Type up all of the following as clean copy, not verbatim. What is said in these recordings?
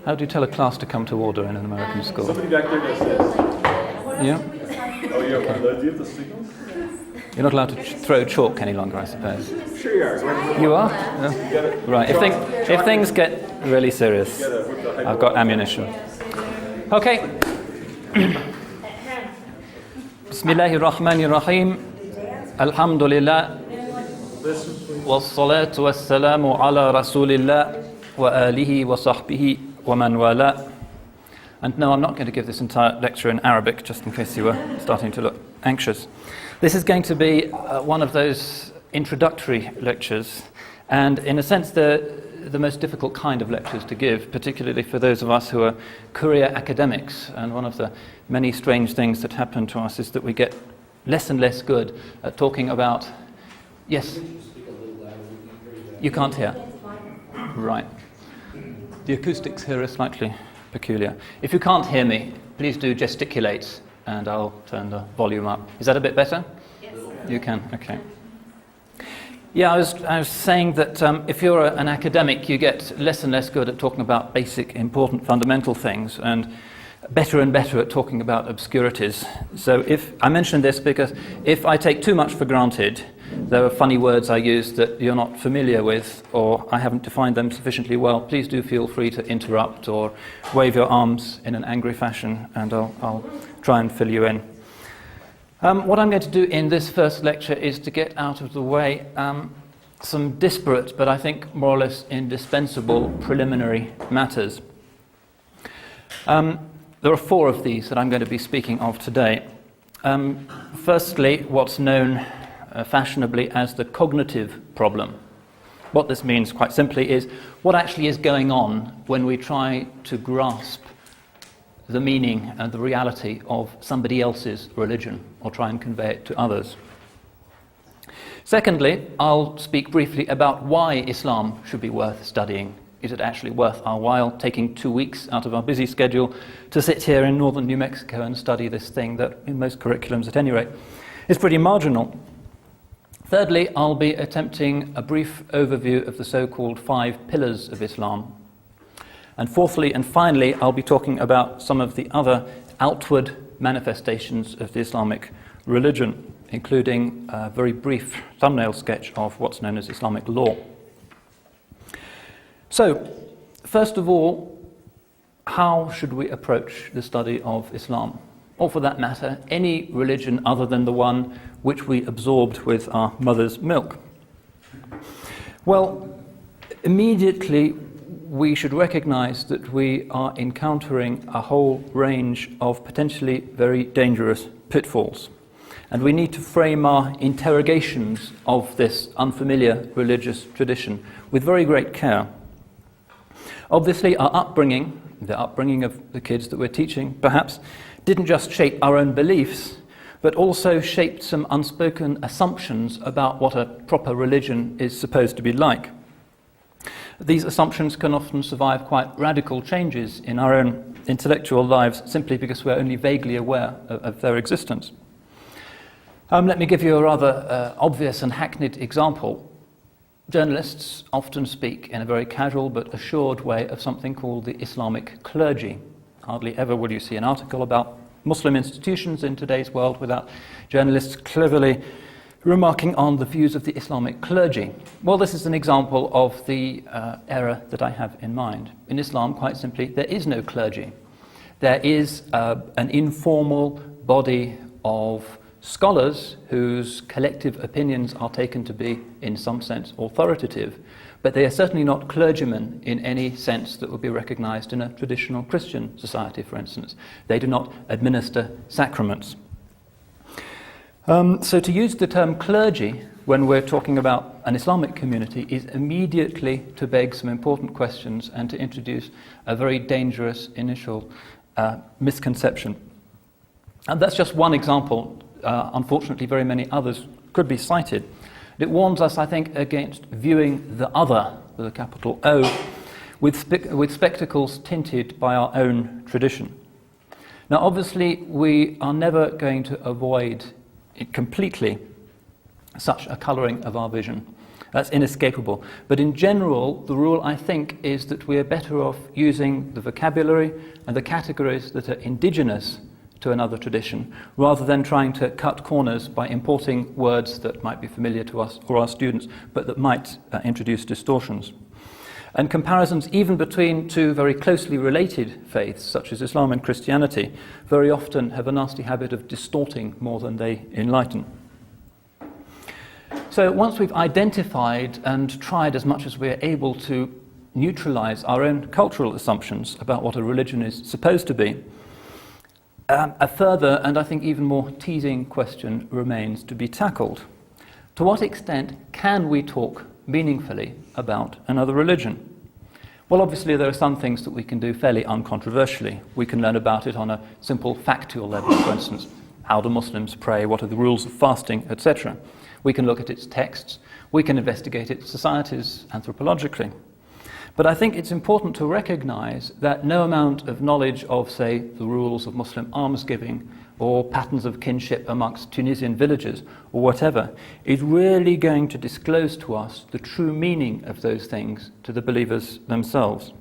How do you tell a class to come to order in an American school? Somebody back there does this. Yeah? Oh, yeah, okay. Do you have the signals? You're not allowed to throw chalk any longer, I suppose. Sure you are. You are? Yeah. Right. If things get really serious, I've got ammunition. Okay. Bismillahirrahmanirrahim. Alhamdulillah. والصلاة والسلام على رسول الله وآله وصحبه ومن والاه. And no, I'm not going to give this entire lecture in Arabic, just in case you were starting to look anxious. This is going to be one of those introductory lectures, and in a sense the most difficult kind of lectures to give, particularly for those of us who are career academics. And one of the many strange things that happen to us is that we get less and less good at talking about... Yes? You can't hear? Right. The acoustics here are slightly peculiar. If you can't hear me, please do gesticulate and I'll turn the volume up. Is that a bit better? Yes. You can, okay. Yeah, I was saying that if you're an academic, you get less and less good at talking about basic, important, fundamental things, and better and better at talking about obscurities. So if I mention this because if I take too much for granted, there are funny words I use that you're not familiar with, or I haven't defined them sufficiently well, please do feel free to interrupt or wave your arms in an angry fashion, and I'll try and fill you in. What I'm going to do in this first lecture is to get out of the way some disparate, but I think more or less indispensable preliminary matters. There are four of these that I'm going to be speaking of today. Firstly, what's known fashionably as the cognitive problem. What this means, quite simply, is what actually is going on when we try to grasp the meaning and the reality of somebody else's religion or try and convey it to others. Secondly, I'll speak briefly about why Islam should be worth studying. Is it actually worth our while taking 2 weeks out of our busy schedule to sit here in northern New Mexico and study this thing that, in most curriculums at any rate, is pretty marginal? Thirdly, I'll be attempting a brief overview of the so-called 5 pillars of Islam. And fourthly and finally, I'll be talking about some of the other outward manifestations of the Islamic religion, including a very brief thumbnail sketch of what's known as Islamic law. So, first of all, how should we approach the study of Islam? Or for that matter, any religion other than the one which we absorbed with our mother's milk? Well, immediately we should recognize that we are encountering a whole range of potentially very dangerous pitfalls. And we need to frame our interrogations of this unfamiliar religious tradition with very great care. Obviously, our upbringing, the upbringing of the kids that we're teaching, perhaps, didn't just shape our own beliefs, but also shaped some unspoken assumptions about what a proper religion is supposed to be like. These assumptions can often survive quite radical changes in our own intellectual lives simply because we're only vaguely aware of their existence. Let me give you a rather obvious and hackneyed example. Journalists often speak in a very casual but assured way of something called the Islamic clergy. Hardly ever will you see an article about Muslim institutions in today's world without journalists cleverly remarking on the views of the Islamic clergy. Well, this is an example of the error that I have in mind. In Islam, quite simply, there is no clergy. There is an informal body of scholars whose collective opinions are taken to be, in some sense, authoritative, but they are certainly not clergymen in any sense that would be recognized in a traditional Christian society, for instance. They do not administer sacraments. So to use the term clergy when we're talking about an Islamic community is immediately to beg some important questions and to introduce a very dangerous initial misconception. And that's just one example. Unfortunately, very many others could be cited. It warns us, I think, against viewing the other, with a capital O, with spectacles tinted by our own tradition. Now, obviously, we are never going to avoid completely such a colouring of our vision. That's inescapable. But in general, the rule, I think, is that we are better off using the vocabulary and the categories that are indigenous to another tradition, rather than trying to cut corners by importing words that might be familiar to us or our students, but that might introduce distortions. And comparisons even between two very closely related faiths, such as Islam and Christianity, very often have a nasty habit of distorting more than they enlighten. So once we've identified and tried as much as we're able to neutralize our own cultural assumptions about what a religion is supposed to be, a further and I think even more teasing question remains to be tackled. To what extent can we talk meaningfully about another religion? Well, obviously there are some things that we can do fairly uncontroversially. We can learn about it on a simple factual level, for instance. How do Muslims pray? What are the rules of fasting, etc.? We can look at its texts. We can investigate its societies anthropologically. But I think it's important to recognize that no amount of knowledge of, say, the rules of Muslim almsgiving or patterns of kinship amongst Tunisian villages or whatever is really going to disclose to us the true meaning of those things to the believers themselves.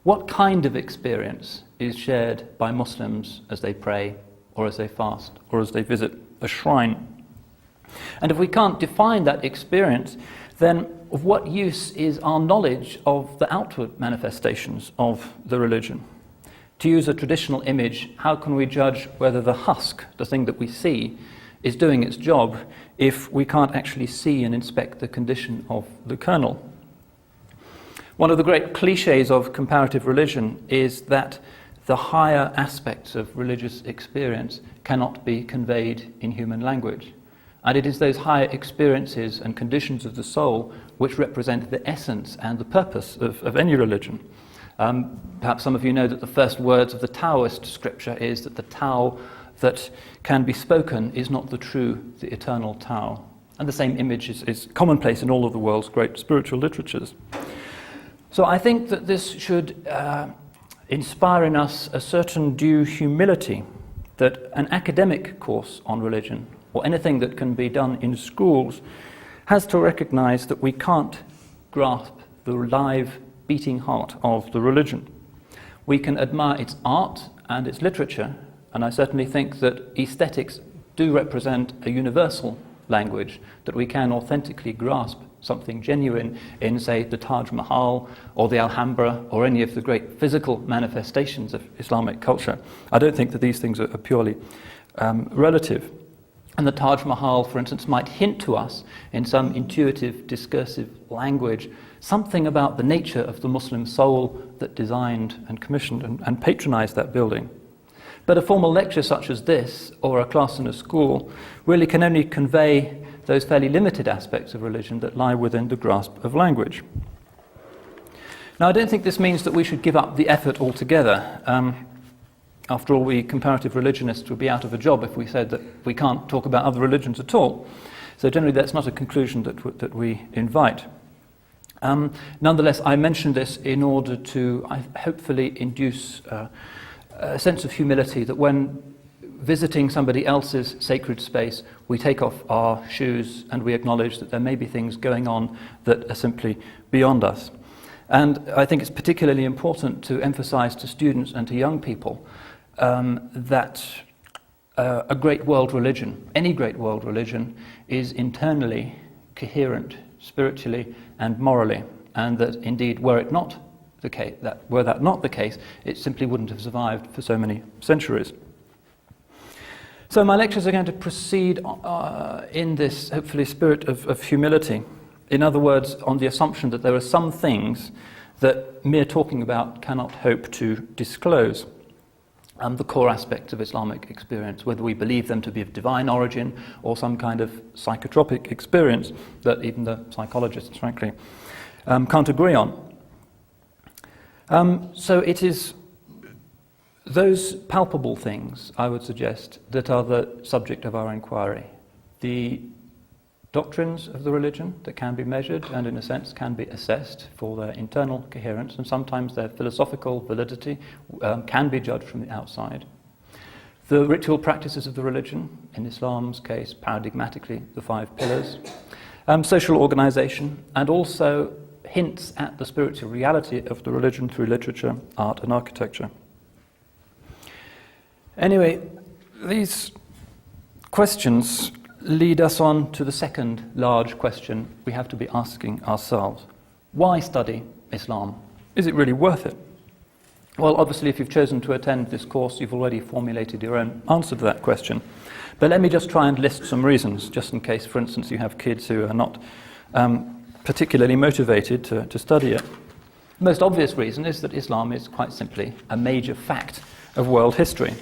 What kind of experience is shared by Muslims as they pray or as they fast or as they visit a shrine? And if we can't define that experience, then of what use is our knowledge of the outward manifestations of the religion? To use a traditional image, how can we judge whether the husk, the thing that we see, is doing its job if we can't actually see and inspect the condition of the kernel? One of the great cliches of comparative religion is that the higher aspects of religious experience cannot be conveyed in human language. And it is those higher experiences and conditions of the soul which represent the essence and the purpose of any religion. Perhaps some of you know that the first words of the Taoist scripture is that the Tao that can be spoken is not the true, the eternal Tao. And the same image is commonplace in all of the world's great spiritual literatures. So I think that this should inspire in us a certain due humility, that an academic course on religion, or anything that can be done in schools, has to recognize that we can't grasp the live, beating heart of the religion. We can admire its art and its literature, and I certainly think that aesthetics do represent a universal language, that we can authentically grasp something genuine in, say, the Taj Mahal or the Alhambra or any of the great physical manifestations of Islamic culture. I don't think that these things are purely relative. And the Taj Mahal, for instance, might hint to us in some intuitive, discursive language something about the nature of the Muslim soul that designed and commissioned and patronized that building. But a formal lecture such as this, or a class in a school, really can only convey those fairly limited aspects of religion that lie within the grasp of language. Now, I don't think this means that we should give up the effort altogether. After all, we comparative religionists would be out of a job if we said that we can't talk about other religions at all. So generally that's not a conclusion that we invite. Nonetheless, I mention this in order to hopefully induce a sense of humility, that when visiting somebody else's sacred space, we take off our shoes and we acknowledge that there may be things going on that are simply beyond us. And I think it's particularly important to emphasize to students and to young people that a great world religion, any great world religion, is internally coherent, spiritually and morally, and that indeed, were that not the case, it simply wouldn't have survived for so many centuries. So my lectures are going to proceed in this, hopefully, spirit of humility. In other words, on the assumption that there are some things that mere talking about cannot hope to disclose. The core aspects of Islamic experience, whether we believe them to be of divine origin or some kind of psychotropic experience that even the psychologists, frankly, can't agree on. So it is those palpable things, I would suggest, that are the subject of our inquiry. The doctrines of the religion that can be measured and, in a sense, can be assessed for their internal coherence, and sometimes their philosophical validity can be judged from the outside. The ritual practices of the religion, in Islam's case, paradigmatically, the 5 pillars. social organization, and also hints at the spiritual reality of the religion through literature, art, and architecture. Anyway, these questions lead us on to the second large question we have to be asking ourselves. Why study Islam? Is it really worth it? Well, obviously, if you've chosen to attend this course, you've already formulated your own answer to that question. But let me just try and list some reasons, just in case, for instance, you have kids who are not particularly motivated to study it. The most obvious reason is that Islam is quite simply a major fact of world history.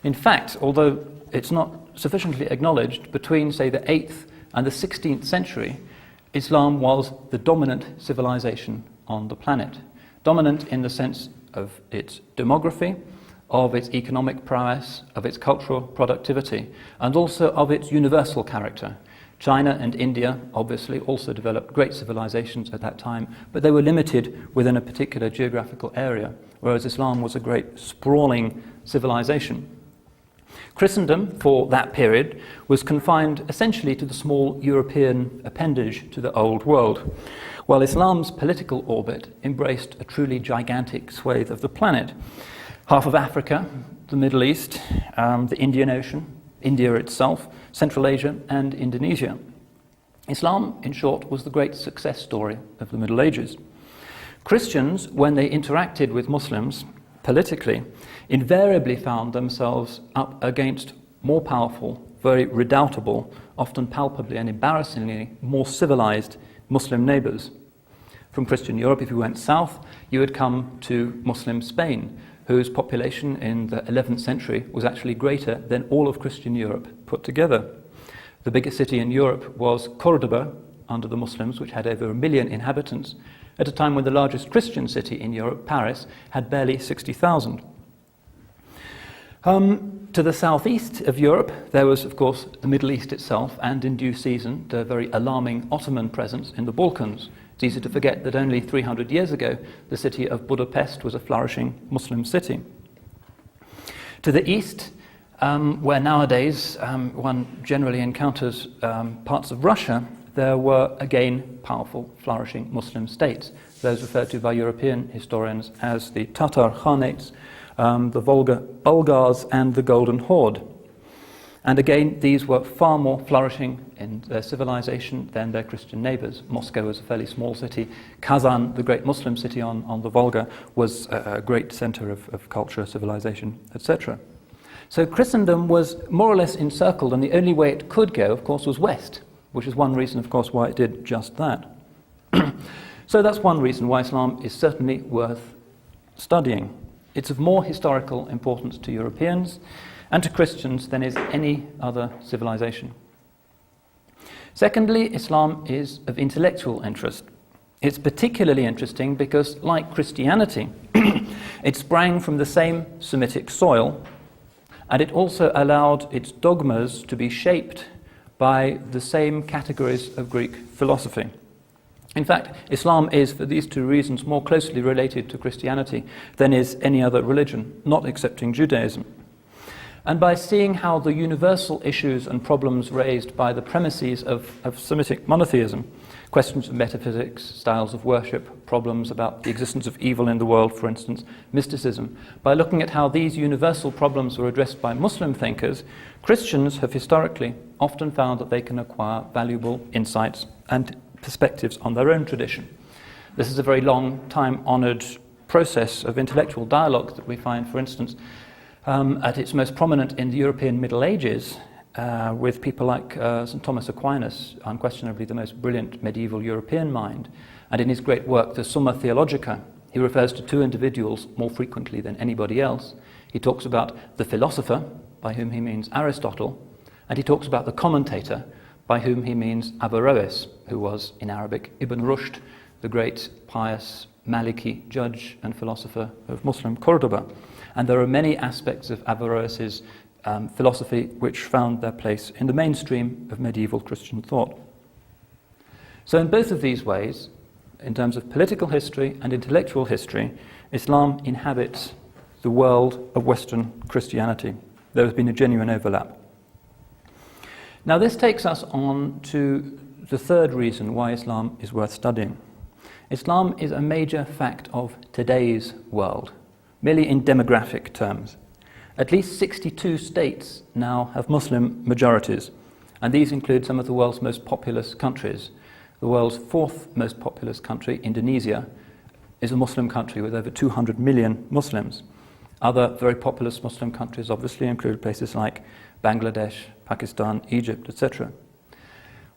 In fact, although it's not sufficiently acknowledged, between, say, the 8th and the 16th century, Islam was the dominant civilization on the planet. Dominant in the sense of its demography, of its economic prowess, of its cultural productivity, and also of its universal character. China and India obviously also developed great civilizations at that time, but they were limited within a particular geographical area, whereas Islam was a great sprawling civilization. Christendom, for that period, was confined essentially to the small European appendage to the Old World, while Islam's political orbit embraced a truly gigantic swathe of the planet. Half of Africa, the Middle East, the Indian Ocean, India itself, Central Asia, and Indonesia. Islam, in short, was the great success story of the Middle Ages. Christians, when they interacted with Muslims politically, invariably found themselves up against more powerful, very redoubtable, often palpably and embarrassingly more civilized Muslim neighbors. From Christian Europe, if you went south, you would come to Muslim Spain, whose population in the 11th century was actually greater than all of Christian Europe put together. The biggest city in Europe was Cordoba, under the Muslims, which had over 1 million inhabitants, at a time when the largest Christian city in Europe, Paris, had barely 60,000. To the southeast of Europe, there was, of course, the Middle East itself, and in due season, the very alarming Ottoman presence in the Balkans. It's easy to forget that only 300 years ago, the city of Budapest was a flourishing Muslim city. To the east, where nowadays one generally encounters parts of Russia, there were again powerful, flourishing Muslim states, those referred to by European historians as the Tatar Khanates, the Volga Bulgars, and the Golden Horde. And again, these were far more flourishing in their civilization than their Christian neighbors. Moscow was a fairly small city. Kazan, the great Muslim city on the Volga, was a great center of culture, civilization, etc. So Christendom was more or less encircled, and the only way it could go, of course, was west, which is one reason, of course, why it did just that. So that's one reason why Islam is certainly worth studying. It's of more historical importance to Europeans and to Christians than is any other civilization. Secondly, Islam is of intellectual interest. It's particularly interesting because, like Christianity, it sprang from the same Semitic soil, and it also allowed its dogmas to be shaped by the same categories of Greek philosophy. In fact, Islam is, for these two reasons, more closely related to Christianity than is any other religion, not excepting Judaism. And by seeing how the universal issues and problems raised by the premises of Semitic monotheism, questions of metaphysics, styles of worship, problems about the existence of evil in the world, for instance, mysticism, by looking at how these universal problems were addressed by Muslim thinkers, Christians have historically often found that they can acquire valuable insights and perspectives on their own tradition. This is a very long time-honored process of intellectual dialogue that we find, for instance, at its most prominent in the European Middle Ages, with people like St. Thomas Aquinas, unquestionably the most brilliant medieval European mind. And in his great work, the Summa Theologica, he refers to two individuals more frequently than anybody else. He talks about the philosopher, by whom he means Aristotle, and he talks about the commentator, by whom he means Averroes, who was, in Arabic, Ibn Rushd, the great pious Maliki judge and philosopher of Muslim Cordoba. And there are many aspects of Averroes' philosophy which found their place in the mainstream of medieval Christian thought. So in both of these ways, in terms of political history and intellectual history, Islam inhabits the world of Western Christianity. There has been a genuine overlap. Now this takes us on to the third reason why Islam is worth studying. Islam is a major fact of today's world, merely in demographic terms. At least 62 states now have Muslim majorities, and these include some of the world's most populous countries. The world's fourth most populous country, Indonesia, is a Muslim country with over 200 million Muslims. Other very populous Muslim countries obviously include places like Bangladesh, Pakistan, Egypt, etc.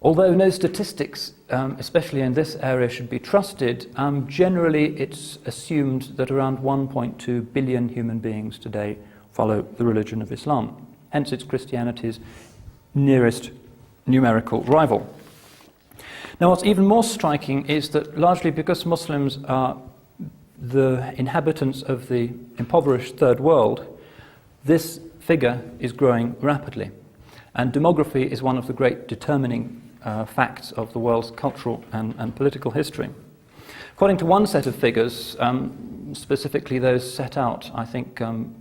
Although no statistics, especially in this area, should be trusted, generally it's assumed that around 1.2 billion human beings today follow the religion of Islam. Hence it's Christianity's nearest numerical rival. Now what's even more striking is that largely because Muslims are the inhabitants of the impoverished third world, this figure is growing rapidly. And demography is one of the great determining facts of the world's cultural and political history. According to one set of figures, specifically those set out, I think, on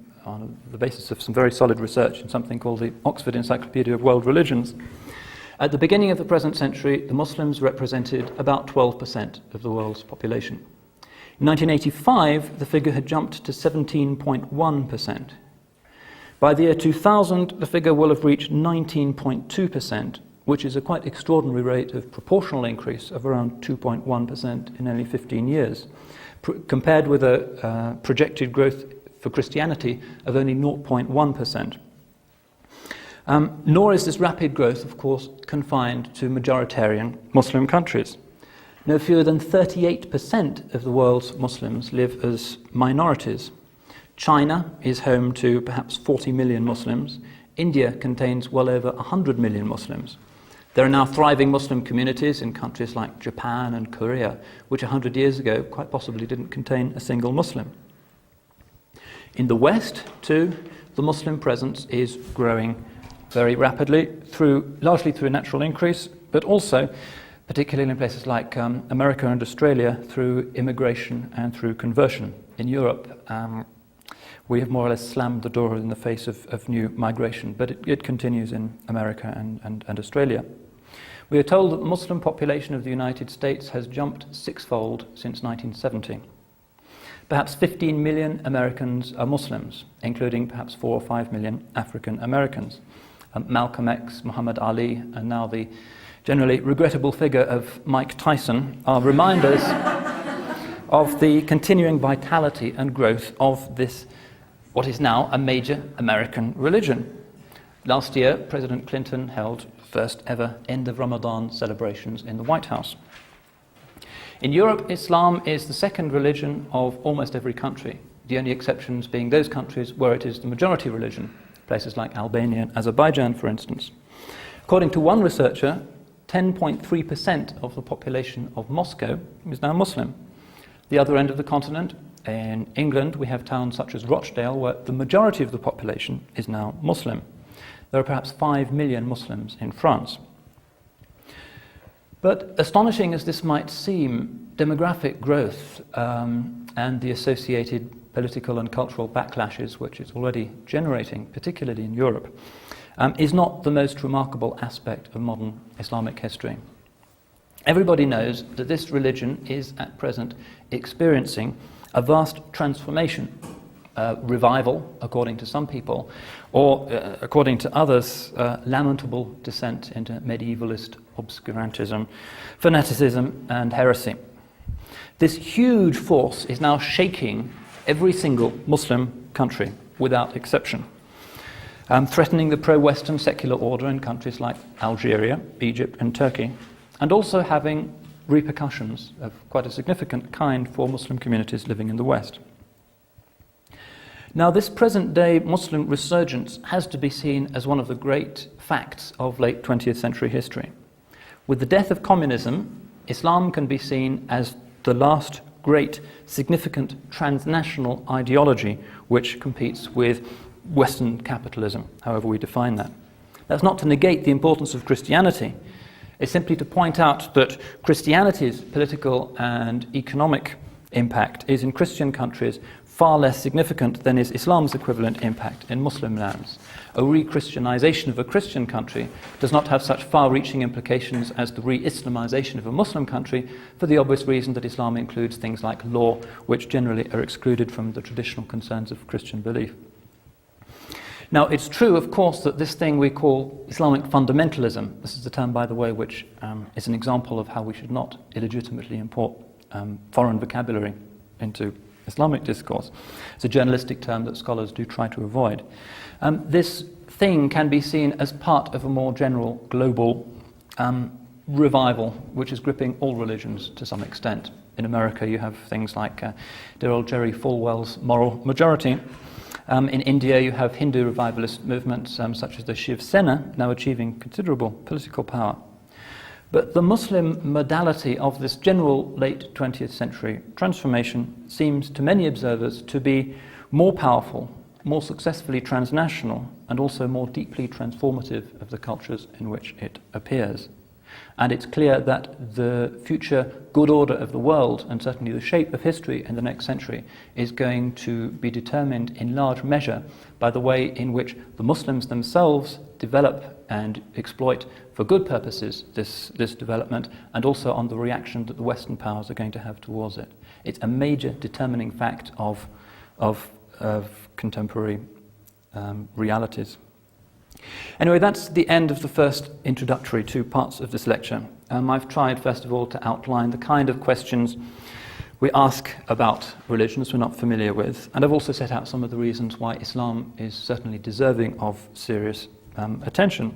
the basis of some very solid research in something called the Oxford Encyclopedia of World Religions, at the beginning of the present century, the Muslims represented about 12% of the world's population. In 1985, the figure had jumped to 17.1%. By the year 2000, the figure will have reached 19.2%, which is a quite extraordinary rate of proportional increase of around 2.1% in only 15 years, compared with a projected growth for Christianity of only 0.1%. Nor is this rapid growth, of course, confined to majoritarian Muslim countries. No fewer than 38% of the world's Muslims live as minorities. China is home to perhaps 40 million Muslims. India contains well over 100 million Muslims. There are now thriving Muslim communities in countries like Japan and Korea, which 100 years ago quite possibly didn't contain a single Muslim. In the West, too, the Muslim presence is growing very rapidly, largely through natural increase, but also, particularly in places like America and Australia, through immigration and through conversion. In Europe, we have more or less slammed the door in the face of new migration, but it continues in America and Australia. We are told that the Muslim population of the United States has jumped sixfold since 1970. Perhaps 15 million Americans are Muslims, including perhaps 4 or 5 million African Americans. Malcolm X, Muhammad Ali, and now the generally regrettable figure of Mike Tyson are reminders of the continuing vitality and growth of this, what is now a major American religion. Last year, President Clinton held the first ever end of Ramadan celebrations in the White House. In Europe, Islam is the second religion of almost every country, the only exceptions being those countries where it is the majority religion, places like Albania and Azerbaijan, for instance. According to one researcher, 10.3% of the population of Moscow is now Muslim. The other end of the continent, in England, we have towns such as Rochdale, where the majority of the population is now Muslim. There are perhaps 5 million Muslims in France. But astonishing as this might seem, demographic growth and the associated political and cultural backlashes which it's already generating, particularly in Europe, is not the most remarkable aspect of modern Islamic history. Everybody knows that this religion is at present experiencing a vast transformation, revival, according to some people, or, according to others, lamentable descent into medievalist obscurantism, fanaticism, and heresy. This huge force is now shaking every single Muslim country, without exception, threatening the pro-Western secular order in countries like Algeria, Egypt, and Turkey, and also having repercussions of quite a significant kind for Muslim communities living in the West. Now, this present-day Muslim resurgence has to be seen as one of the great facts of late 20th century history. With the death of communism, Islam can be seen as the last great, significant transnational ideology which competes with Western capitalism, however we define that. That's not to negate the importance of Christianity. It's simply to point out that Christianity's political and economic impact is in Christian countries far less significant than is Islam's equivalent impact in Muslim lands. A re-Christianization of a Christian country does not have such far-reaching implications as the re-Islamization of a Muslim country, for the obvious reason that Islam includes things like law, which generally are excluded from the traditional concerns of Christian belief. Now, it's true, of course, that this thing we call Islamic fundamentalism, this is a term, by the way, which is an example of how we should not illegitimately import foreign vocabulary into Islamic discourse. It's a journalistic term that scholars do try to avoid. This thing can be seen as part of a more general global revival, which is gripping all religions to some extent. In America, you have things like dear old Jerry Falwell's Moral Majority. In India, you have Hindu revivalist movements such as the Shiv Sena, now achieving considerable political power. But the Muslim modality of this general late 20th century transformation seems to many observers to be more powerful, more successfully transnational, and also more deeply transformative of the cultures in which it appears. And it's clear that the future good order of the world, and certainly the shape of history in the next century, is going to be determined in large measure by the way in which the Muslims themselves develop and exploit for good purposes this development, and also on the reaction that the Western powers are going to have towards it. It's a major determining fact of contemporary realities. Anyway, that's the end of the first introductory two parts of this lecture. I've tried, first of all, to outline the kind of questions we ask about religions we're not familiar with, and I've also set out some of the reasons why Islam is certainly deserving of serious attention.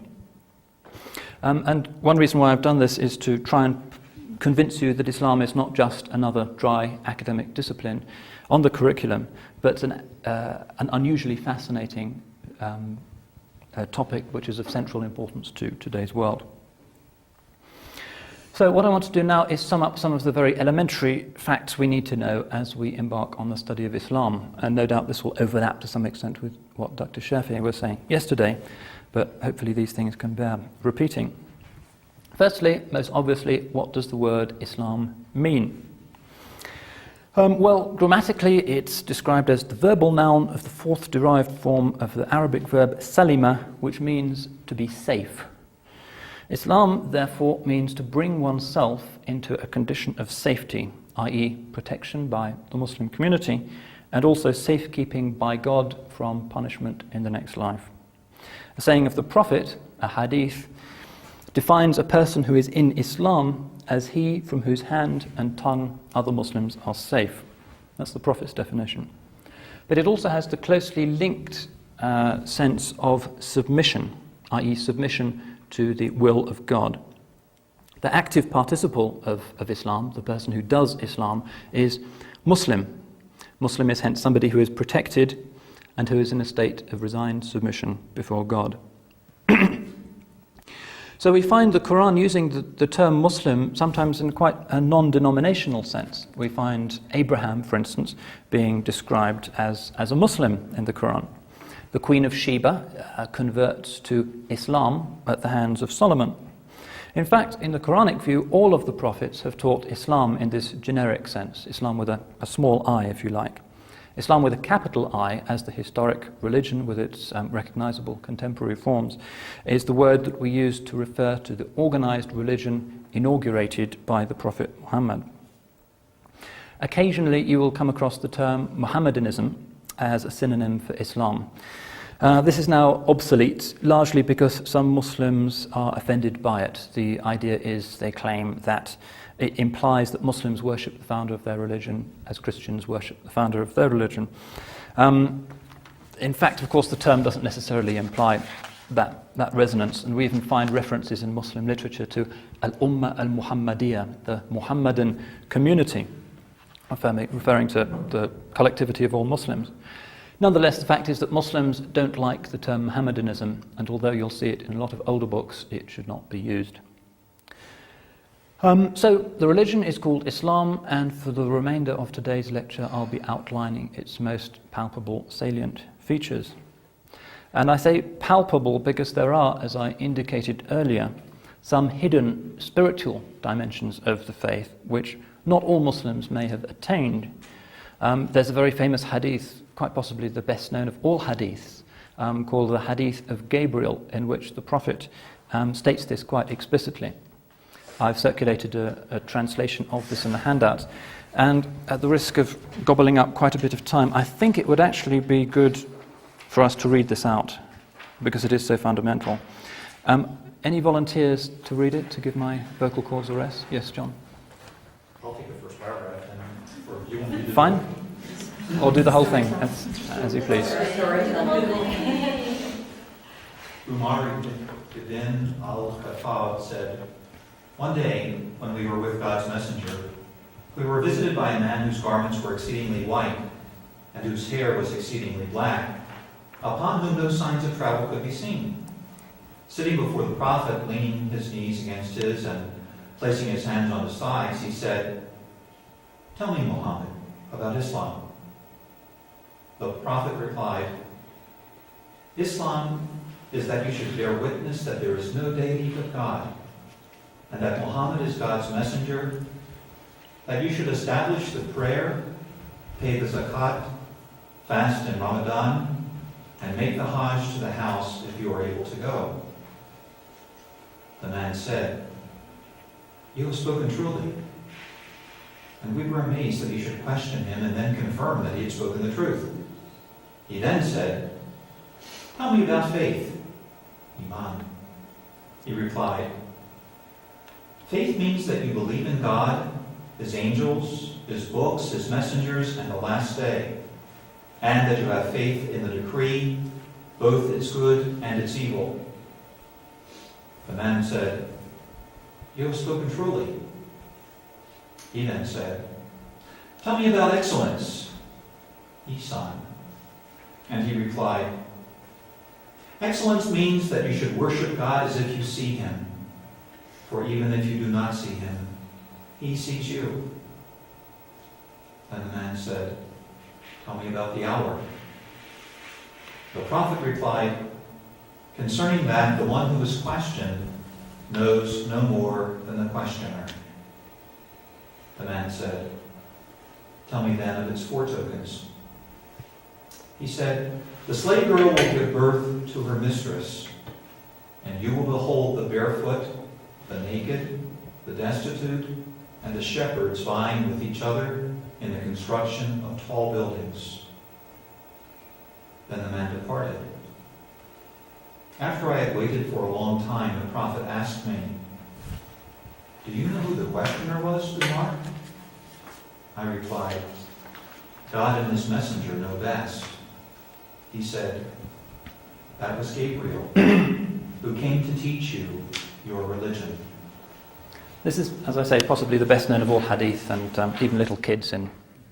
And one reason why I've done this is to try and convince you that Islam is not just another dry academic discipline on the curriculum, but an unusually fascinating topic which is of central importance to today's world. So what I want to do now is sum up some of the very elementary facts we need to know as we embark on the study of Islam, and no doubt this will overlap to some extent with what Dr. Shafi was saying yesterday, but hopefully these things can bear repeating. Firstly, most obviously, what does the word Islam mean? Well, grammatically, it's described as the verbal noun of the fourth derived form of the Arabic verb salima, which means to be safe. Islam, therefore, means to bring oneself into a condition of safety, i.e. protection by the Muslim community, and also safekeeping by God from punishment in the next life. A saying of the Prophet, a hadith, defines a person who is in Islam as he from whose hand and tongue other Muslims are safe. That's the Prophet's definition. But it also has the closely linked sense of submission, i.e. submission to the will of God. The active participle of Islam, the person who does Islam, is Muslim. Muslim is hence somebody who is protected and who is in a state of resigned submission before God. So we find the Quran using the term Muslim sometimes in quite a non-denominational sense. We find Abraham, for instance, being described as a Muslim in the Quran. The Queen of Sheba converts to Islam at the hands of Solomon. In fact, in the Quranic view, all of the prophets have taught Islam in this generic sense, Islam with a small I, if you like. Islam with a capital I, as the historic religion with its recognizable contemporary forms, is the word that we use to refer to the organized religion inaugurated by the Prophet Muhammad. Occasionally you will come across the term Mohammedanism as a synonym for Islam. This is now obsolete, largely because some Muslims are offended by it. The idea is, they claim, that it implies that Muslims worship the founder of their religion as Christians worship the founder of their religion. In fact, of course, the term doesn't necessarily imply that resonance, and we even find references in Muslim literature to Al-Ummah al-Muhammadiyah, the Muhammadan community, referring to the collectivity of all Muslims. Nonetheless, the fact is that Muslims don't like the term Mohammedanism, and although you'll see it in a lot of older books, it should not be used. So the religion is called Islam, and for the remainder of today's lecture I'll be outlining its most palpable, salient features. And I say palpable because there are, as I indicated earlier, some hidden spiritual dimensions of the faith which not all Muslims may have attained. There's a very famous hadith, quite possibly the best known of all hadiths, called the Hadith of Gabriel, in which the Prophet states this quite explicitly. I've circulated a translation of this in the handouts, and at the risk of gobbling up quite a bit of time, I think it would actually be good for us to read this out, because it is so fundamental. Any volunteers to read it, to give my vocal cords a rest? Yes, John? I'll take the first paragraph, and for you want me to Fine? Or do the whole thing, as you please. Umar ibn al-Khattab said, "One day, when we were with God's messenger, we were visited by a man whose garments were exceedingly white and whose hair was exceedingly black, upon whom no signs of travel could be seen. Sitting before the Prophet, leaning his knees against his and placing his hands on his thighs, he said, 'Tell me, Muhammad, about Islam.' The Prophet replied, 'Islam is that you should bear witness that there is no deity but God, and that Muhammad is God's messenger, that you should establish the prayer, pay the zakat, fast in Ramadan, and make the Hajj to the house if you are able to go.' The man said, 'You have spoken truly.' And we were amazed that he should question him and then confirm that he had spoken the truth. He then said, 'Tell me about faith.' Iman. He replied, 'Faith means that you believe in God, His angels, His books, His messengers, and the last day, and that you have faith in the decree, both its good and its evil.' The man said, 'You have spoken truly.' He then said, 'Tell me about excellence.' Ihsan. And he replied, 'Excellence means that you should worship God as if you see Him. For even if you do not see Him, He sees you.' Then the man said, 'Tell me about the hour.' The Prophet replied, 'Concerning that, the one who is questioned knows no more than the questioner.' The man said, 'Tell me then of its four tokens.' He said, 'The slave girl will give birth to her mistress, and you will behold the barefoot, the naked, the destitute, and the shepherds vying with each other in the construction of tall buildings.' Then the man departed. After I had waited for a long time, the Prophet asked me, 'Do you know who the questioner was, Umar?' I replied, 'God and His messenger know best.' He said, 'That was Gabriel, who came to teach you your religion.'" This is, as I say, possibly the best known of all hadith, and even little kids in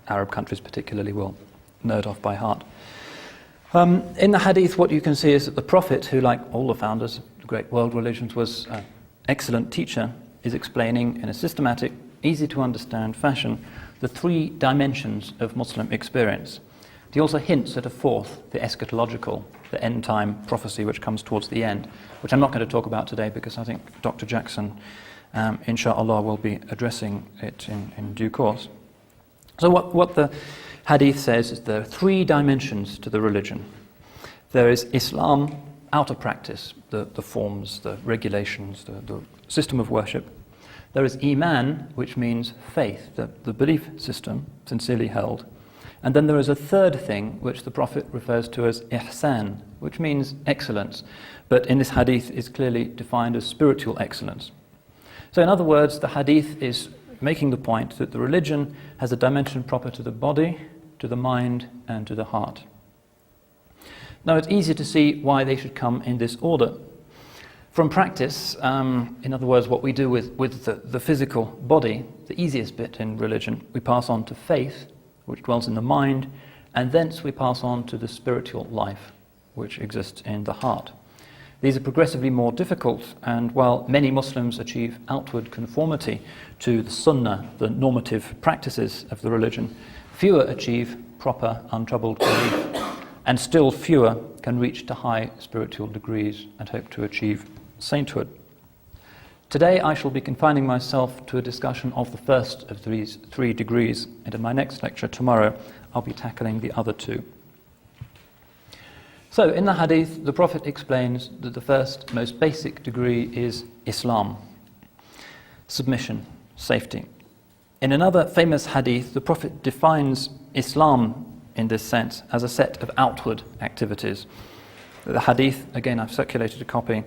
Arab countries particularly will know it off by heart. In the hadith, what you can see is that the Prophet, who, like all the founders of the great world religions, was an excellent teacher, is explaining in a systematic, easy to understand fashion the three dimensions of Muslim experience. He also hints at a fourth, the eschatological, the end time prophecy which comes towards the end, which I'm not going to talk about today because I think Dr. Jackson, inshallah, will be addressing it in due course. So what the hadith says is there are three dimensions to the religion. There is Islam, outer practice, the forms, the regulations, the system of worship. There is Iman, which means faith, the belief system, sincerely held. And then there is a third thing, which the Prophet refers to as Ihsan, which means excellence, but in this hadith is clearly defined as spiritual excellence. So in other words, the hadith is making the point that the religion has a dimension proper to the body, to the mind, and to the heart. Now it's easy to see why they should come in this order. From practice, in other words, what we do with the physical body, the easiest bit in religion, we pass on to faith, which dwells in the mind, and thence we pass on to the spiritual life, which exists in the heart. These are progressively more difficult, and while many Muslims achieve outward conformity to the sunnah, the normative practices of the religion, fewer achieve proper, untroubled belief, and still fewer can reach to high spiritual degrees and hope to achieve sainthood. Today I shall be confining myself to a discussion of the first of these 3 degrees, and in my next lecture tomorrow I'll be tackling the other 2. So in the hadith, the Prophet explains that the first, most basic degree is Islam, submission, safety. In another famous hadith, the Prophet defines Islam in this sense as a set of outward activities. The hadith, again I've circulated a copy,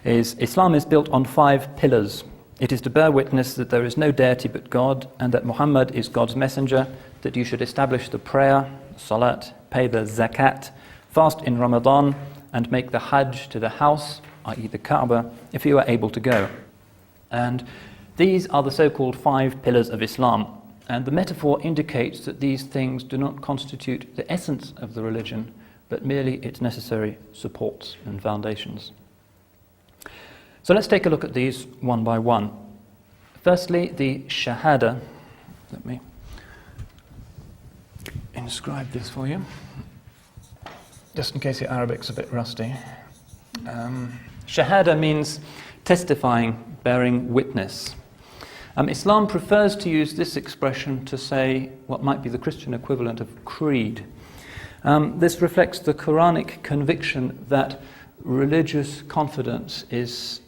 is Islam is built on 5 pillars. It is to bear witness that there is no deity but God, and that Muhammad is God's messenger, that you should establish the prayer, salat, pay the zakat, fast in Ramadan, and make the hajj to the house, i.e. the Kaaba, if you are able to go. And these are the so-called 5 pillars of Islam. And the metaphor indicates that these things do not constitute the essence of the religion, but merely its necessary supports and foundations. So let's take a look at these one by one. Firstly, the Shahada. Let me inscribe this for you, just in case your Arabic's a bit rusty. Shahada means testifying, bearing witness. Islam prefers to use this expression to say what might be the Christian equivalent of creed. This reflects the Quranic conviction that religious confidence is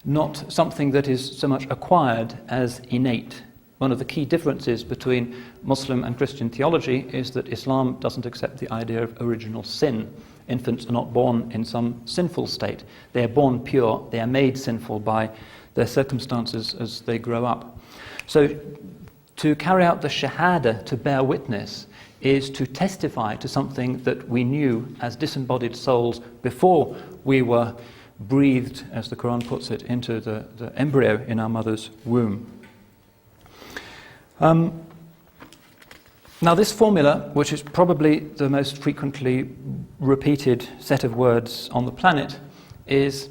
not something that is so much acquired as innate. One of the key differences between Muslim and Christian theology is that Islam doesn't accept the idea of original sin. Infants are not born in some sinful state. They are born pure. They are made sinful by their circumstances as they grow up. So to carry out the Shahada, to bear witness, is to testify to something that we knew as disembodied souls before we were breathed, as the Quran puts it, into the embryo in our mother's womb. Now this formula, which is probably the most frequently repeated set of words on the planet, is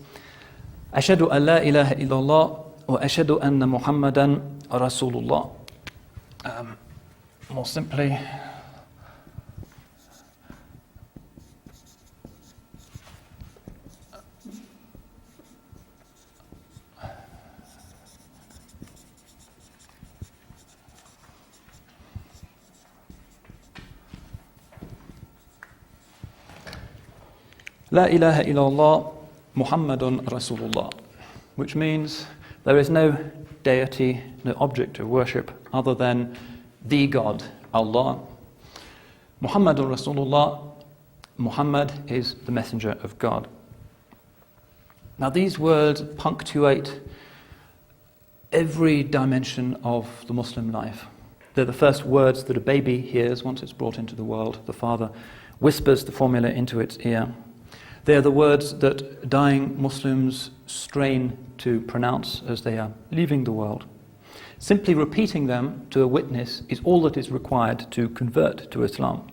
Ashhadu an la ilaha illallah wa ashhadu anna Muhammadan Rasulullah. More simply, La ilaha illallah Muhammadun Rasulullah, which means there is no deity, no object of worship other than the God, Allah. Muhammadun Rasulullah, Muhammad is the messenger of God. Now these words punctuate every dimension of the Muslim life. They're the first words that a baby hears once it's brought into the world. The father whispers the formula into its ear. They are the words that dying Muslims strain to pronounce as they are leaving the world. Simply repeating them to a witness is all that is required to convert to Islam.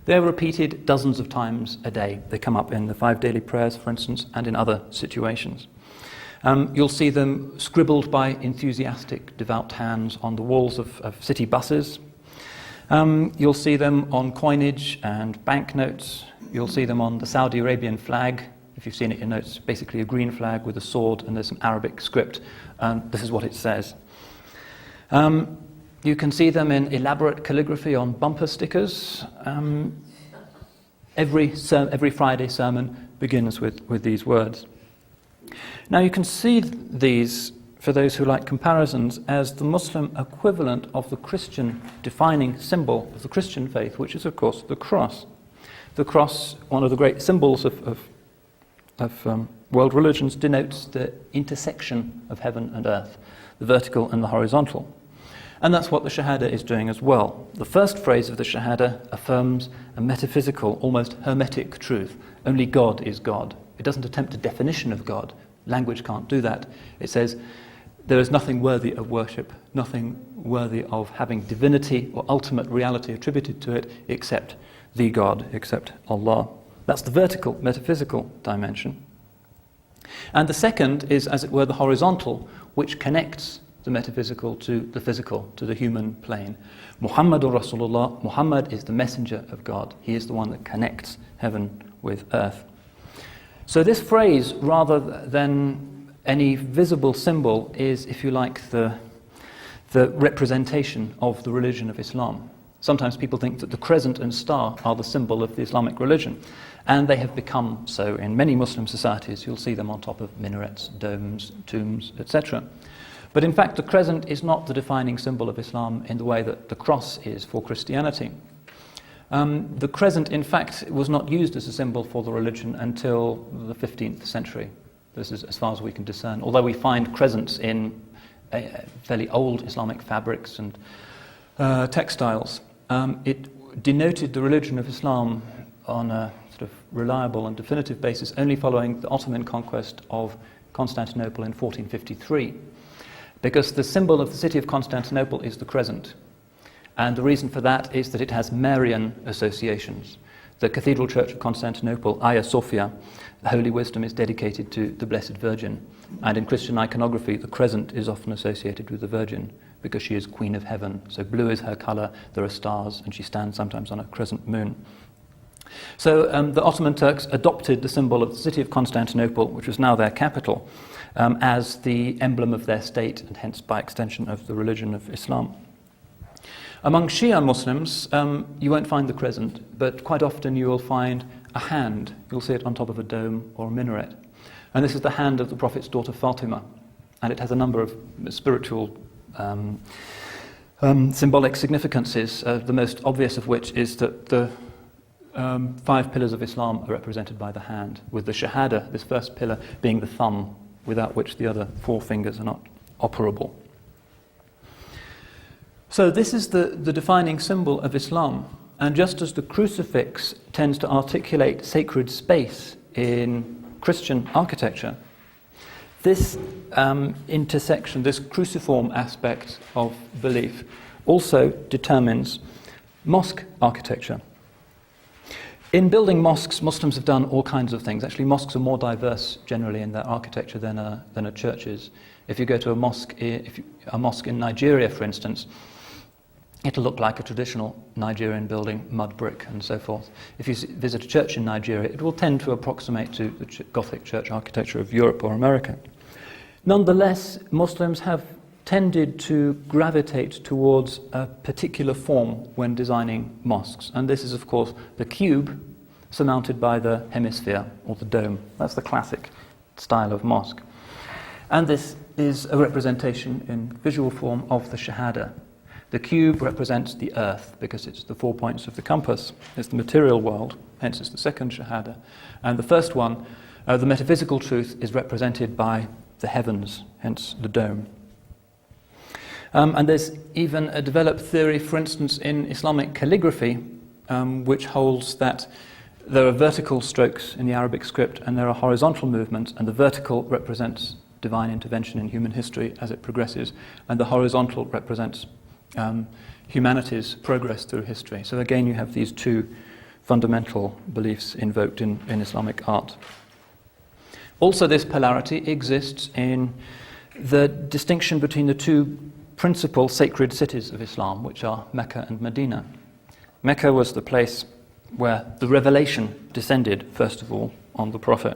They are repeated dozens of times a day. They come up in the 5 daily prayers, for instance, and in other situations. You'll see them scribbled by enthusiastic, devout hands on the walls of city buses. You'll see them on coinage and banknotes. You'll see them on the Saudi Arabian flag. If you've seen it, you'll know it's basically a green flag with a sword and there's some Arabic script. This is what it says. You can see them in elaborate calligraphy on bumper stickers. Every Friday sermon begins with these words. Now you can see these, for those who like comparisons, as the Muslim equivalent of the Christian defining symbol of the Christian faith, which is of course the cross. The cross, one of the great symbols of world religions, denotes the intersection of heaven and earth, the vertical and the horizontal. And that's what the Shahada is doing as well. The first phrase of the Shahada affirms a metaphysical, almost hermetic truth. Only God is God. It doesn't attempt a definition of God. Language can't do that. It says there is nothing worthy of worship, nothing worthy of having divinity or ultimate reality attributed to it except the God, except Allah. That's the vertical, metaphysical dimension. And the second is, as it were, the horizontal, which connects the metaphysical to the physical, to the human plane. Muhammadur Rasulullah, Muhammad is the messenger of God. He is the one that connects heaven with earth. So this phrase, rather than any visible symbol is, if you like, the representation of the religion of Islam. Sometimes people think that the crescent and star are the symbol of the Islamic religion, and they have become so in many Muslim societies. You'll see them on top of minarets, domes, tombs, etc. But in fact, the crescent is not the defining symbol of Islam in the way that the cross is for Christianity. The crescent, in fact, was not used as a symbol for the religion until the 15th century. This is as far as we can discern. Although we find crescents in fairly old Islamic fabrics and textiles, it denoted the religion of Islam on a sort of reliable and definitive basis only following the Ottoman conquest of Constantinople in 1453. Because the symbol of the city of Constantinople is the crescent. And the reason for that is that it has Marian associations. The Cathedral Church of Constantinople, Hagia Sophia, the Holy Wisdom, is dedicated to the Blessed Virgin. And in Christian iconography, the crescent is often associated with the Virgin because she is Queen of Heaven. So blue is her colour, there are stars, and she stands sometimes on a crescent moon. So the Ottoman Turks adopted the symbol of the city of Constantinople, which was now their capital, as the emblem of their state and hence by extension of the religion of Islam. Among Shia Muslims, you won't find the crescent, but quite often you will find a hand. You'll see it on top of a dome or a minaret. And this is the hand of the Prophet's daughter Fatima. And it has a number of spiritual symbolic significances, the most obvious of which is that the 5 pillars of Islam are represented by the hand, with the Shahada, this first pillar, being the thumb, without which the other 4 fingers are not operable. So this is the defining symbol of Islam. And just as the crucifix tends to articulate sacred space in Christian architecture, this intersection, this cruciform aspect of belief also determines mosque architecture. In building mosques, Muslims have done all kinds of things. Actually, mosques are more diverse generally in their architecture than a church is. If you go to a mosque in Nigeria, for instance, it'll look like a traditional Nigerian building, mud brick and so forth. If you visit a church in Nigeria, it will tend to approximate to the Gothic church architecture of Europe or America. Nonetheless, Muslims have tended to gravitate towards a particular form when designing mosques. And this is, of course, the cube surmounted by the hemisphere or the dome. That's the classic style of mosque. And this is a representation in visual form of the Shahada. The cube represents the earth because it's the 4 points of the compass. It's the material world, hence it's the second Shahada. And the first one, the metaphysical truth, is represented by the heavens, hence the dome. And there's even a developed theory, for instance, in Islamic calligraphy, which holds that there are vertical strokes in the Arabic script and there are horizontal movements, and the vertical represents divine intervention in human history as it progresses, and the horizontal represents humanity's progress through history. So again, you have these 2 fundamental beliefs invoked in Islamic art. Also, this polarity exists in the distinction between the 2 principal sacred cities of Islam, which are Mecca and Medina. Mecca was the place where the revelation descended, first of all, on the Prophet.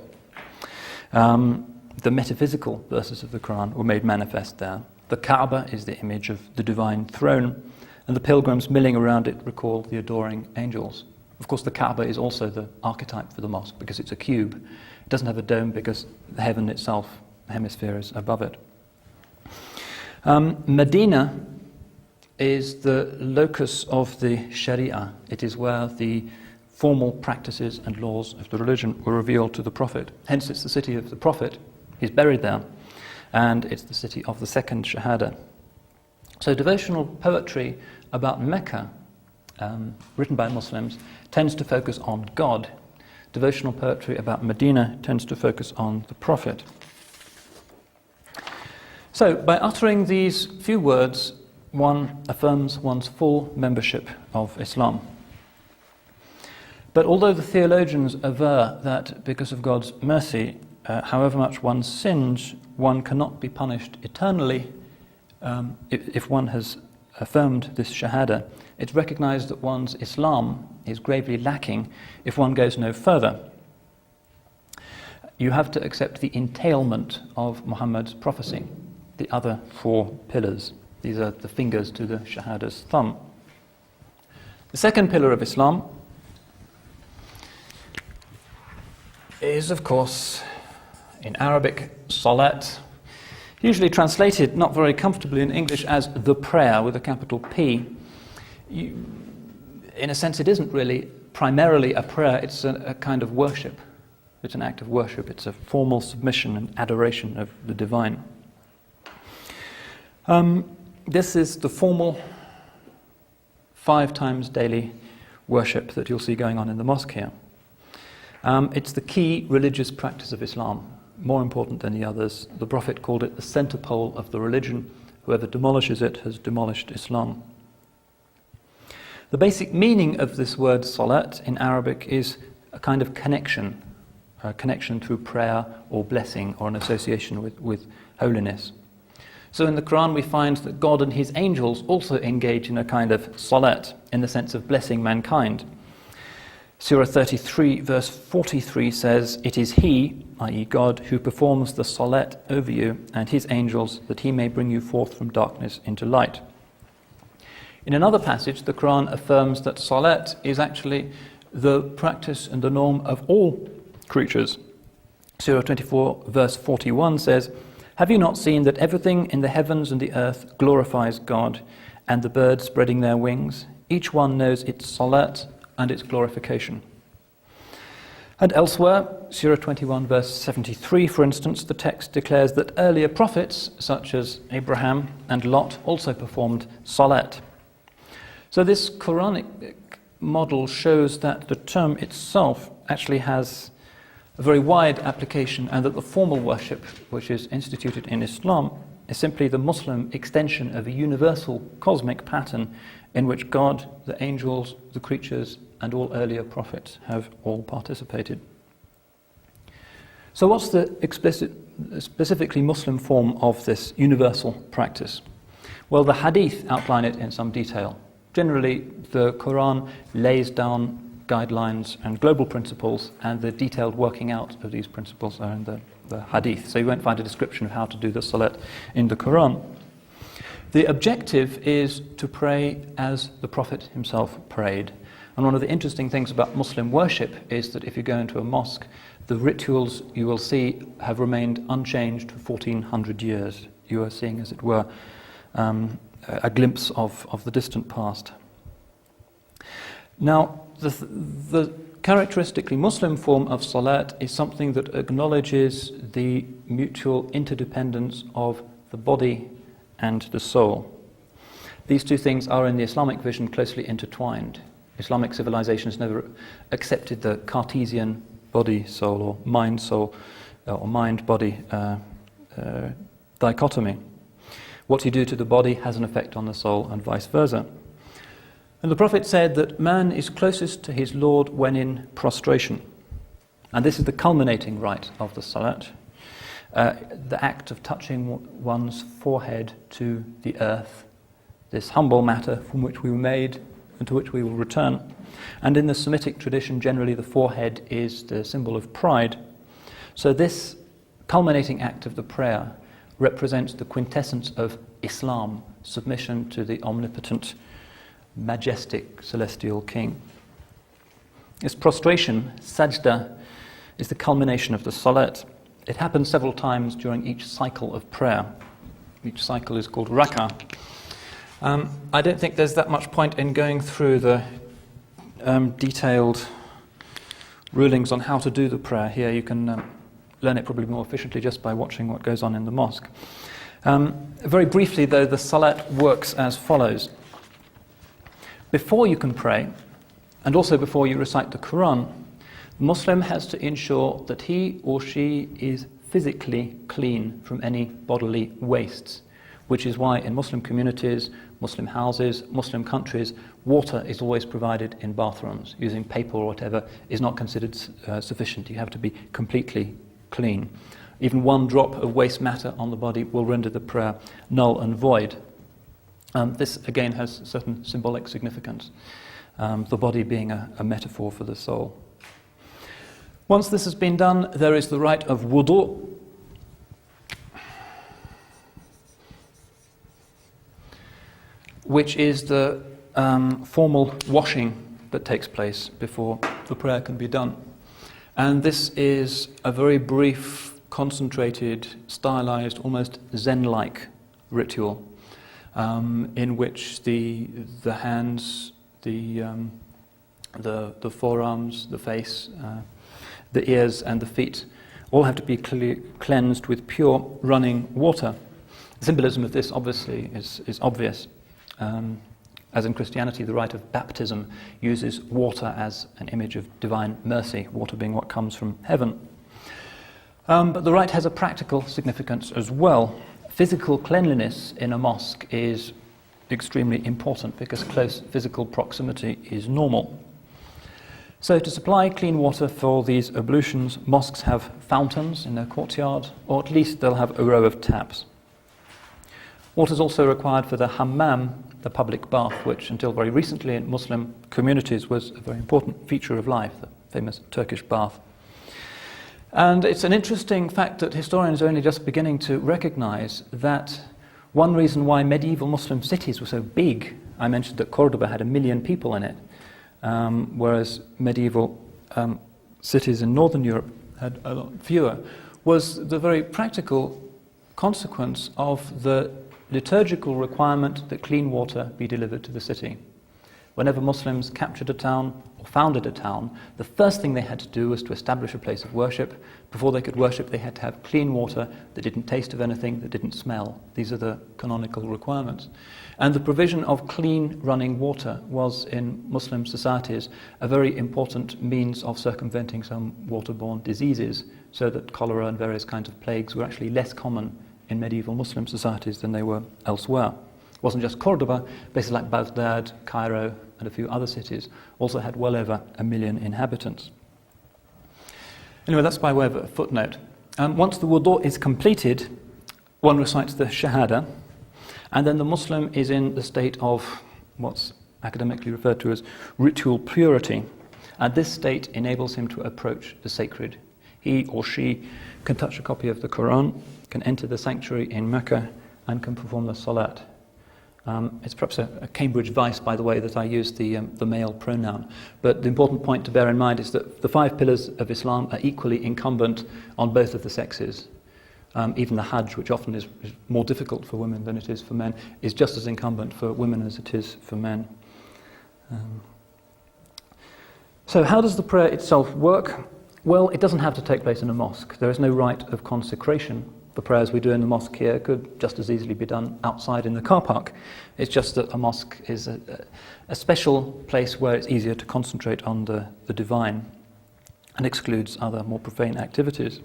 The metaphysical verses of the Quran were made manifest there. The Kaaba is the image of the divine throne, and the pilgrims milling around it recall the adoring angels. Of course, the Kaaba is also the archetype for the mosque because it's a cube. It doesn't have a dome because the heaven itself, the hemisphere, is above it. Medina is the locus of the Sharia. It is where the formal practices and laws of the religion were revealed to the Prophet. Hence, it's the city of the Prophet. He's buried there. And it's the city of the second Shahada. So devotional poetry about Mecca, written by Muslims, tends to focus on God. Devotional poetry about Medina tends to focus on the Prophet. So, by uttering these few words, one affirms one's full membership of Islam. But although the theologians aver that because of God's mercy, however much one sins, one cannot be punished eternally, if one has affirmed this Shahada, it's recognized that one's Islam is gravely lacking if one goes no further. you have to accept the entailment of Muhammad's prophecy, the other 4 pillars. These are the fingers to the Shahada's thumb. The second pillar of Islam is, of course, in Arabic, salat, usually translated not very comfortably in English as the prayer with a capital P. In a sense, it isn't really primarily a prayer, it's a kind of worship. It's an act of worship, it's a formal submission and adoration of the divine. This is the formal 5 times daily worship that you'll see going on in the mosque here. It's the key religious practice of Islam, more important than the others. The Prophet called it the center pole of the religion. Whoever demolishes it has demolished Islam. The basic meaning of this word salat in Arabic is a kind of connection, a connection through prayer or blessing or an association with holiness. So in the Quran we find that God and his angels also engage in a kind of salat, in the sense of blessing mankind. Surah 33 verse 43 says, "It is he, i.e. God, who performs the salat over you and his angels, that he may bring you forth from darkness into light." In another passage, the Quran affirms that salat is actually the practice and the norm of all creatures. Surah 24 verse 41 says, "Have you not seen that everything in the heavens and the earth glorifies God, and the birds spreading their wings? Each one knows its salat and its glorification." And elsewhere, Surah 21 verse 73, for instance, the text declares that earlier prophets, such as Abraham and Lot, also performed salat. So this Quranic model shows that the term itself actually has a very wide application, and that the formal worship, which is instituted in Islam, is simply the Muslim extension of a universal cosmic pattern in which God, the angels, the creatures, and all earlier prophets have all participated. So what's the specifically Muslim form of this universal practice? Well, the hadith outline it in some detail. Generally, the Quran lays down guidelines and global principles, and the detailed working out of these principles are in the hadith. So you won't find a description of how to do the salat in the Quran. The objective is to pray as the Prophet himself prayed. And one of the interesting things about Muslim worship is that if you go into a mosque, the rituals you will see have remained unchanged for 1400 years. You are seeing, as it were, a glimpse of the distant past. Now, the characteristically Muslim form of salat is something that acknowledges the mutual interdependence of the body and the soul. These two things are, in the Islamic vision, closely intertwined. Islamic civilization has never accepted the Cartesian body-soul or mind-soul or mind-body dichotomy. What you do to the body has an effect on the soul, and vice versa. And the Prophet said that man is closest to his Lord when in prostration. And this is the culminating rite of the salat, the act of touching one's forehead to the earth, this humble matter from which we were made and to which we will return. And in the Semitic tradition, generally the forehead is the symbol of pride. So this culminating act of the prayer represents the quintessence of Islam, submission to the omnipotent, majestic celestial king. This prostration, sajda, is the culmination of the salat. It happens several times during each cycle of prayer. Each cycle is called rak'ah. I don't think there's that much point in going through the detailed rulings on how to do the prayer here. You can learn it probably more efficiently just by watching what goes on in the mosque. Very briefly, though, the salat works as follows. Before you can pray, and also before you recite the Quran, the Muslim has to ensure that he or she is physically clean from any bodily wastes, which is why in Muslim communities, Muslim houses, Muslim countries, water is always provided in bathrooms. Using paper or whatever is not considered sufficient. You have to be completely clean. Even one drop of waste matter on the body will render the prayer null and void. This again has certain symbolic significance, the body being a metaphor for the soul. Once this has been done, there is the rite of wudu, which is the formal washing that takes place before the prayer can be done. And this is a very brief, concentrated, stylized, almost Zen-like ritual in which the hands, the forearms, the face, the ears and the feet all have to be cleansed with pure running water. The symbolism of this obviously is obvious. As in Christianity, the rite of baptism uses water as an image of divine mercy, water being what comes from heaven. But the rite has a practical significance as well. Physical cleanliness in a mosque is extremely important because close physical proximity is normal. So to supply clean water for these ablutions, mosques have fountains in their courtyard, or at least they'll have a row of taps. Water is also required for the hammam, the public bath, which until very recently in Muslim communities was a very important feature of life, the famous Turkish bath. And it's an interesting fact that historians are only just beginning to recognize that one reason why medieval Muslim cities were so big, I mentioned that Cordoba had 1 million people in it, whereas medieval cities in Northern Europe had a lot fewer, was the very practical consequence of the liturgical requirement that clean water be delivered to the city. Whenever Muslims captured a town or founded a town, the first thing they had to do was to establish a place of worship. Before they could worship, they had to have clean water that didn't taste of anything, that didn't smell. These are the canonical requirements. And the provision of clean running water was, in Muslim societies, a very important means of circumventing some waterborne diseases, so that cholera and various kinds of plagues were actually less common in medieval Muslim societies than they were elsewhere. It wasn't just Cordoba, places like Baghdad, Cairo, and a few other cities also had well over 1 million inhabitants. Anyway, that's by way of a footnote. Once the wudu is completed, one recites the Shahada, and then the Muslim is in the state of what's academically referred to as ritual purity. And this state enables him to approach the sacred. He or she can touch a copy of the Quran, can enter the sanctuary in Mecca, and can perform the salat. It's perhaps a Cambridge vice, by the way, that I use the male pronoun. But the important point to bear in mind is that the 5 pillars of Islam are equally incumbent on both of the sexes. Even the Hajj, which often is more difficult for women than it is for men, is just as incumbent for women as it is for men. So how does the prayer itself work? Well, it doesn't have to take place in a mosque. There is no rite of consecration. The prayers we do in the mosque here could just as easily be done outside in the car park. It's just that a mosque is a special place where it's easier to concentrate on the divine and excludes other more profane activities.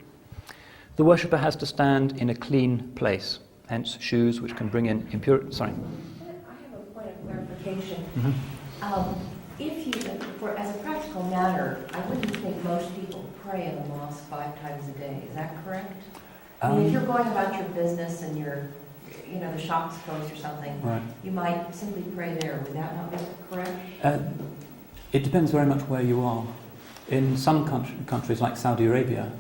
The worshipper has to stand in a clean place, hence shoes which can bring in impurity. Sorry. I have a point of clarification. Mm-hmm. If you, as a practical matter, I wouldn't think most people pray in the mosque 5 times a day. Is that correct? I mean, if you're going about your business and the shop's closed or something, Right. you might simply pray there. Would that not be correct? It depends very much where you are. In some countries like Saudi Arabia,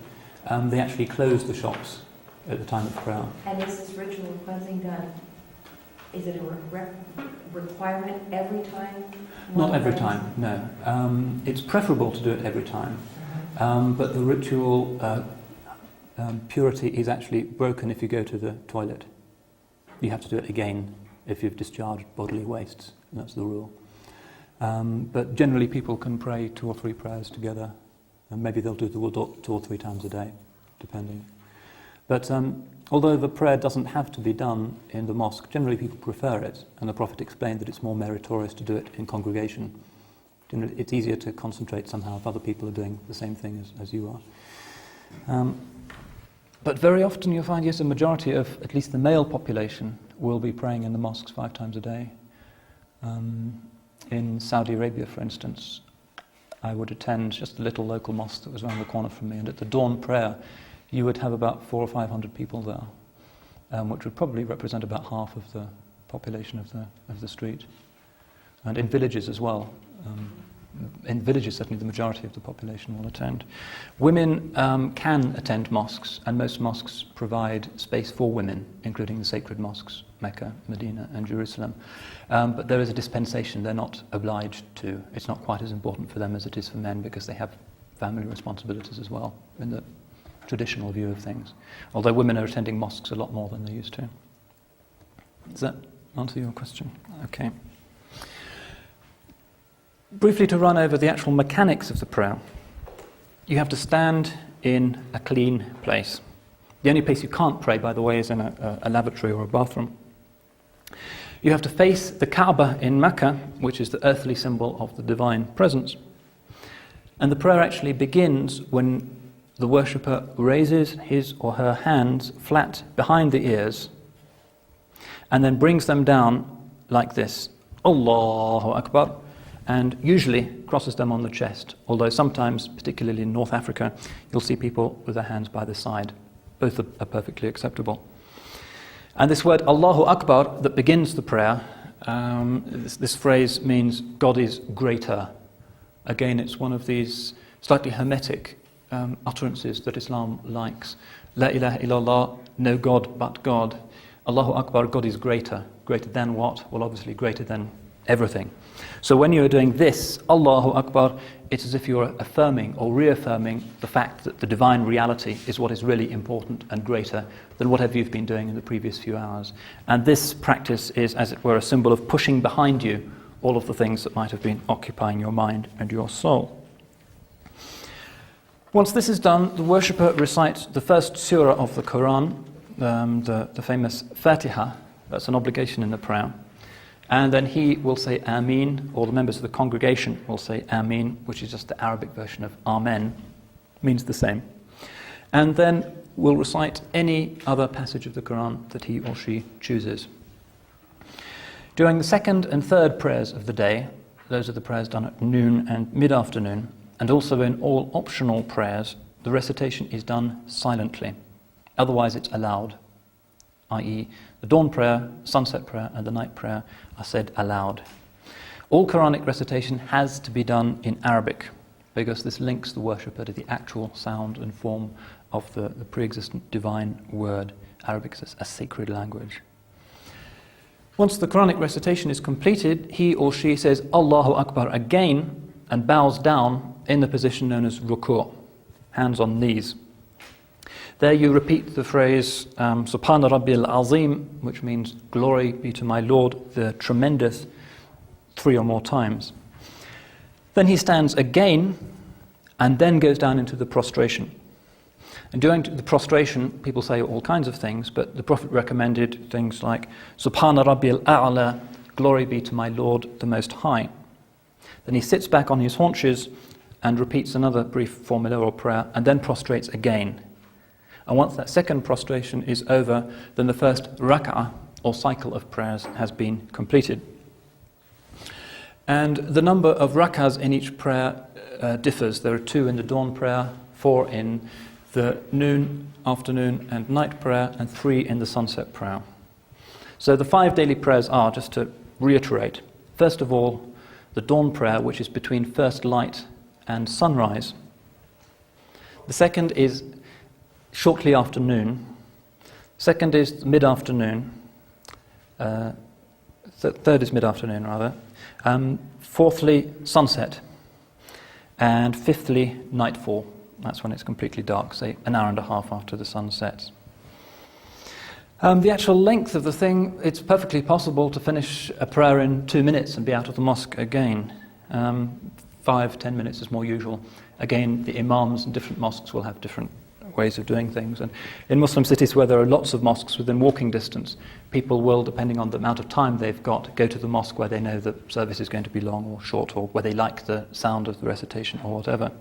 they actually close the shops at the time of prayer. And is this ritual cleansing done? Is it a requirement every time? Not every time, no. It's preferable to do it every time, but the ritual purity is actually broken if you go to the toilet. You have to do it again if you've discharged bodily wastes, and that's the rule. But generally people can pray 2 or 3 prayers together, and maybe they'll do the wudu 2 or 3 times a day, depending. But although the prayer doesn't have to be done in the mosque, generally people prefer it, and the Prophet explained that it's more meritorious to do it in congregation. Generally, it's easier to concentrate somehow if other people are doing the same thing as you are. But very often you'll find, yes, a majority of at least the male population will be praying in the mosques 5 times a day. In Saudi Arabia, for instance, I would attend just a little local mosque that was around the corner from me, and at the dawn prayer you would have about 400 or 500 people there, which would probably represent about half of the population of the street. And in villages as well, in villages, certainly the majority of the population will attend. Women can attend mosques, and most mosques provide space for women, including the sacred mosques, Mecca, Medina and Jerusalem. But there is a dispensation. They're not obliged to. It's not quite as important for them as it is for men, because they have family responsibilities as well, in the traditional view of things. Although women are attending mosques a lot more than they used to. Does that answer your question? Okay. Briefly to run over the actual mechanics of the prayer. You have to stand in a clean place. The only place you can't pray, by the way, is in a lavatory or a bathroom. You have to face the Kaaba in Mecca, which is the earthly symbol of the divine presence. And the prayer actually begins when the worshipper raises his or her hands flat behind the ears and then brings them down like this, Allahu Akbar, and usually crosses them on the chest, although sometimes, particularly in North Africa, you'll see people with their hands by the side. Both are perfectly acceptable. And this word Allahu Akbar that begins the prayer, this phrase means God is greater. Again, it's one of these slightly hermetic utterances that Islam likes. La ilaha illallah, no God but God. Allahu Akbar, God is greater. Greater than what? Well, obviously greater than everything. So when you're doing this, Allahu Akbar, it's as if you're affirming or reaffirming the fact that the divine reality is what is really important and greater than whatever you've been doing in the previous few hours. And this practice is, as it were, a symbol of pushing behind you all of the things that might have been occupying your mind and your soul. Once this is done, the worshipper recites the first surah of the Quran, the famous Fatiha. That's an obligation in the prayer. And then he will say Ameen, or the members of the congregation will say Ameen, which is just the Arabic version of Amen, means the same. And then will recite any other passage of the Quran that he or she chooses. During the second and third prayers of the day, those are the prayers done at noon and mid-afternoon, and also in all optional prayers, the recitation is done silently. Otherwise it's aloud, i.e. the dawn prayer, sunset prayer and the night prayer are said aloud. All Quranic recitation has to be done in Arabic, because this links the worshipper to the actual sound and form of the pre-existent divine word. Arabic is a sacred language. Once the Quranic recitation is completed, he or she says Allahu Akbar again and bows down in the position known as ruku', hands on knees. There you repeat the phrase Subhana Rabbil Azim, which means glory be to my Lord, the tremendous, 3 or more times. Then he stands again and then goes down into the prostration. And during the prostration, people say all kinds of things, but the Prophet recommended things like Subhana Rabbil A'la, glory be to my Lord, the Most High. Then he sits back on his haunches and repeats another brief formula or prayer, and then prostrates again. And once that second prostration is over, then the first rak'ah, or cycle of prayers, has been completed. And the number of rak'ahs in each prayer differs. There are 2 in the dawn prayer, 4 in the noon, afternoon and night prayer, and 3 in the sunset prayer. So the 5 daily prayers are, just to reiterate, first of all, the dawn prayer, which is between first light and sunrise. The second is shortly after noon. Second is mid-afternoon. Third is mid-afternoon, rather. Fourthly, sunset. And fifthly, nightfall. That's when it's completely dark, say an hour and a half after the sun sets. The actual length of the thing, it's perfectly possible to finish a prayer in 2 minutes and be out of the mosque again. 5-10 minutes is more usual. Again, the imams in different mosques will have different ways of doing things. And in Muslim cities where there are lots of mosques within walking distance, people will, depending on the amount of time they've got, go to the mosque where they know the service is going to be long or short, or where they like the sound of the recitation or whatever.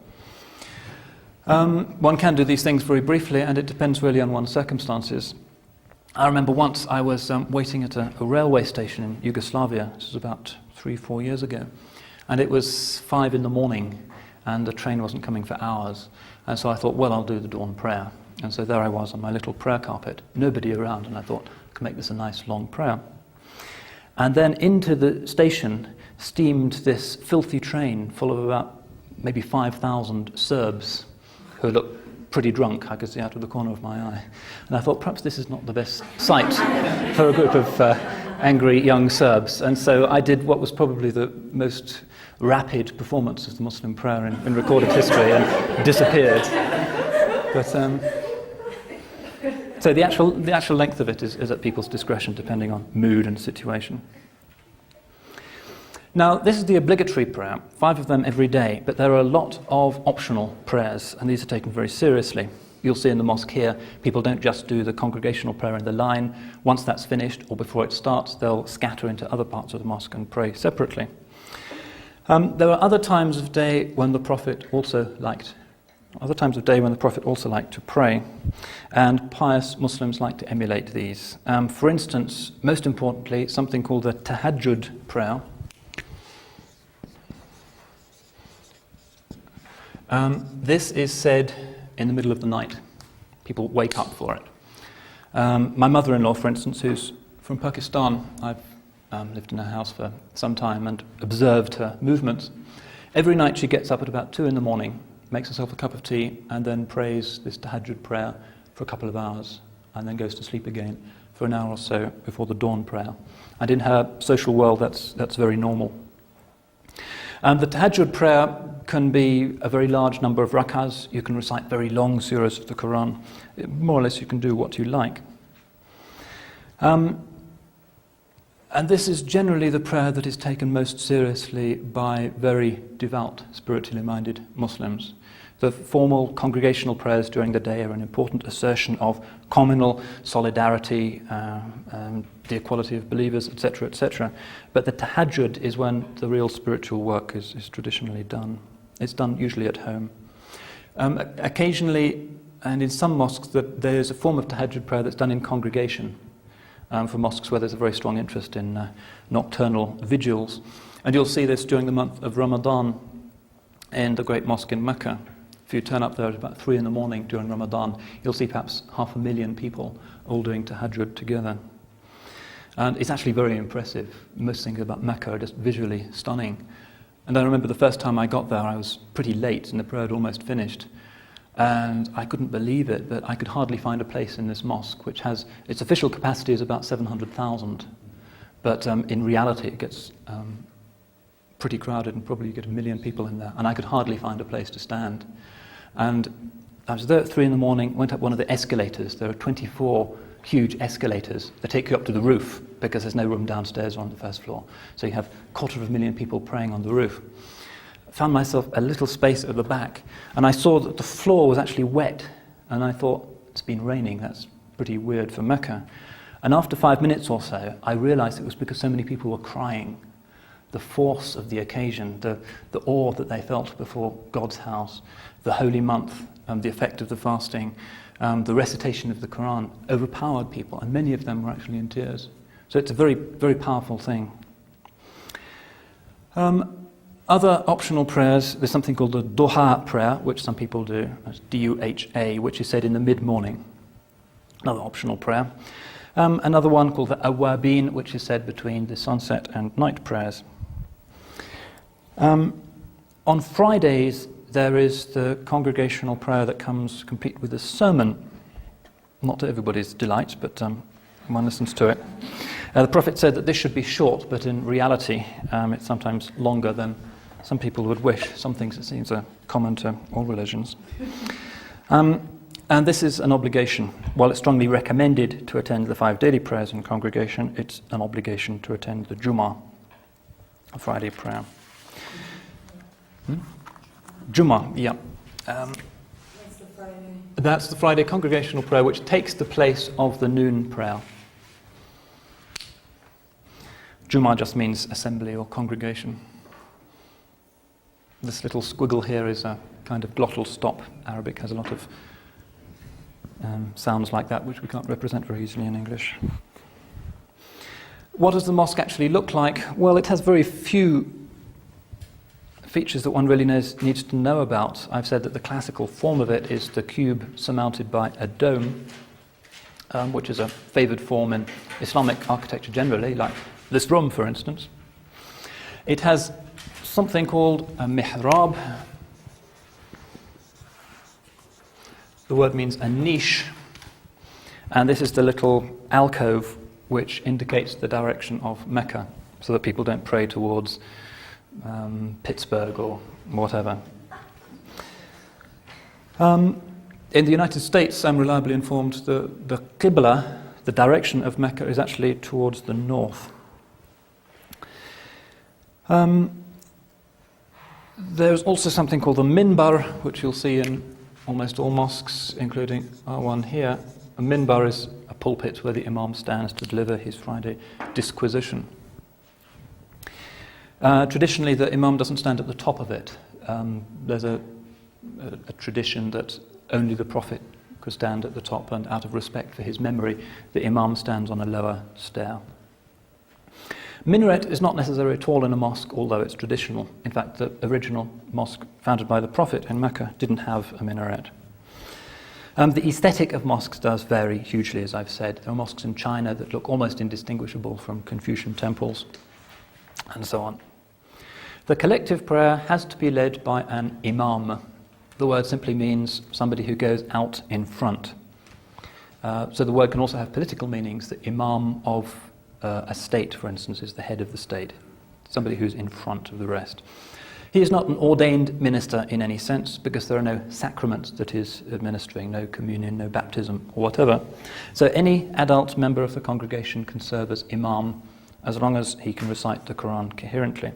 One can do these things very briefly, and it depends really on one's circumstances. I remember once I was waiting at a railway station in Yugoslavia. This was about 3-4 years ago. And it was 5 in the morning, and the train wasn't coming for hours. And so I thought, well, I'll do the dawn prayer. And so there I was on my little prayer carpet, nobody around, and I thought, I can make this a nice long prayer. And then into the station, steamed this filthy train full of about maybe 5,000 Serbs who looked pretty drunk, I could see out of the corner of my eye. And I thought perhaps this is not the best sight for a group of angry young Serbs. And so I did what was probably the most rapid performance of the Muslim prayer in recorded history and disappeared. But so the actual length of it is at people's discretion depending on mood and situation. Now, this is the obligatory prayer, 5 of them every day, but there are a lot of optional prayers, and these are taken very seriously. You'll see in the mosque here, people don't just do the congregational prayer in the line. Once that's finished, or before it starts, they'll scatter into other parts of the mosque and pray separately. There are other times of day when the Prophet also liked to pray, and pious Muslims like to emulate these. For instance, most importantly, something called the tahajjud prayer. This is said in the middle of the night. People wake up for it. My mother-in-law, for instance, who's from Pakistan, I've lived in her house for some time and observed her movements. Every night she gets up at about 2 a.m, makes herself a cup of tea, and then prays this tahajjud prayer for a couple of hours, and then goes to sleep again for an hour or so before the dawn prayer. And in her social world, that's very normal. The tahajjud prayer can be a very large number of rak'ahs. You can recite very long surahs of the Quran. More or less you can do what you like. And this is generally the prayer that is taken most seriously by very devout, spiritually minded Muslims. The formal congregational prayers during the day are an important assertion of communal solidarity, the equality of believers, etc., etc. But the tahajjud is when the real spiritual work is traditionally done. It's done usually at home. Occasionally, and in some mosques, there is a form of tahajjud prayer that's done in congregation. For mosques where there's a very strong interest in nocturnal vigils. And you'll see this during the month of Ramadan in the great mosque in Mecca. If you turn up there at about 3 a.m. during Ramadan, you'll see perhaps 500,000 people all doing tahajjud together. And it's actually very impressive. Most things about Mecca are just visually stunning. And I remember the first time I got there, I was pretty late and the prayer had almost finished. And I couldn't believe it, but I could hardly find a place in this mosque, which has, its official capacity is about 700,000. But in reality, it gets pretty crowded and probably you get 1 million people in there. And I could hardly find a place to stand. And I was there at 3 a.m, went up one of the escalators. There are 24 huge escalators that take you up to the roof because there's no room downstairs or on the first floor. So you have 250,000 people praying on the roof. Found myself a little space at the back, and I saw that the floor was actually wet, and I thought, it's been raining, that's pretty weird for Mecca. And after 5 minutes or so, I realized it was because so many people were crying. The force of the occasion, the awe that they felt before God's house, the holy month, the effect of the fasting, the recitation of the Quran overpowered people, and many of them were actually in tears. So it's a very, very powerful thing. Other optional prayers, there's something called the duha prayer, which some people do, that's D-U-H-A, which is said in the mid-morning. Another optional prayer. Another one called the awabin, which is said between the sunset and night prayers. On Fridays, there is the congregational prayer that comes complete with a sermon. Not to everybody's delight, but one listens to it. The Prophet said that this should be short, but in reality, it's sometimes longer than some people would wish. Some things, it seems, are common to all religions. And this is an obligation. While it's strongly recommended to attend the 5 daily prayers in congregation, it's an obligation to attend the Jummah, a Friday prayer. Jummah, yeah. That's the Friday. That's the Friday congregational prayer, which takes the place of the noon prayer. Jummah just means assembly or congregation. This little squiggle here is a kind of glottal stop. Arabic has a lot of sounds like that, which we can't represent very easily in English. What does the mosque actually look like? Well, it has very few features that one really needs to know about. I've said that the classical form of it is the cube surmounted by a dome, which is a favoured form in Islamic architecture generally, like this room, for instance. It has something called a mihrab. The word means a niche, and this is the little alcove which indicates the direction of Mecca, so that people don't pray towards Pittsburgh or whatever. In the United States, I'm reliably informed, the Qibla, the direction of Mecca, is actually towards the north. There's also something called the minbar, which you'll see in almost all mosques, including our one here. A minbar is a pulpit where the imam stands to deliver his Friday disquisition. Traditionally, the imam doesn't stand at the top of it. There's a tradition that only the Prophet could stand at the top, and out of respect for his memory, the imam stands on a lower stair. Minaret is not necessary at all in a mosque, although it's traditional. In fact, the original mosque founded by the Prophet in Mecca didn't have a minaret. The aesthetic of mosques does vary hugely, as I've said. There are mosques in China that look almost indistinguishable from Confucian temples, and so on. The collective prayer has to be led by an imam. The word simply means somebody who goes out in front. So the word can also have political meanings. The imam of a state, for instance, is the head of the state, somebody who's in front of the rest. He is not an ordained minister in any sense, because there are no sacraments that he's administering, no communion, no baptism, or whatever. So any adult member of the congregation can serve as imam, as long as he can recite the Quran coherently.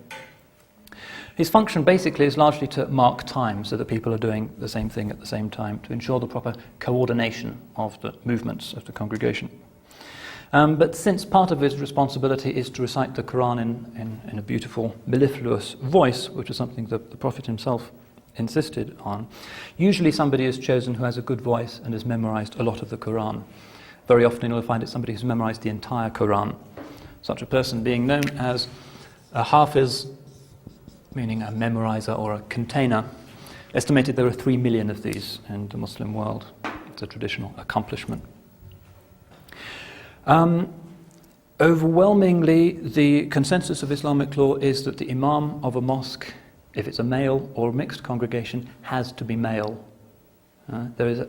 His function basically is largely to mark time, so that people are doing the same thing at the same time, to ensure the proper coordination of the movements of the congregation. But since part of his responsibility is to recite the Quran in a beautiful, mellifluous voice, which is something that the Prophet himself insisted on, usually somebody is chosen who has a good voice and has memorized a lot of the Quran. Very often you'll find it's somebody who's memorized the entire Quran. Such a person being known as a hafiz, meaning a memorizer or a container. Estimated there are 3 million of these in the Muslim world. It's a traditional accomplishment. Overwhelmingly, the consensus of Islamic law is that the imam of a mosque, if it's a male or a mixed congregation, has to be male. There is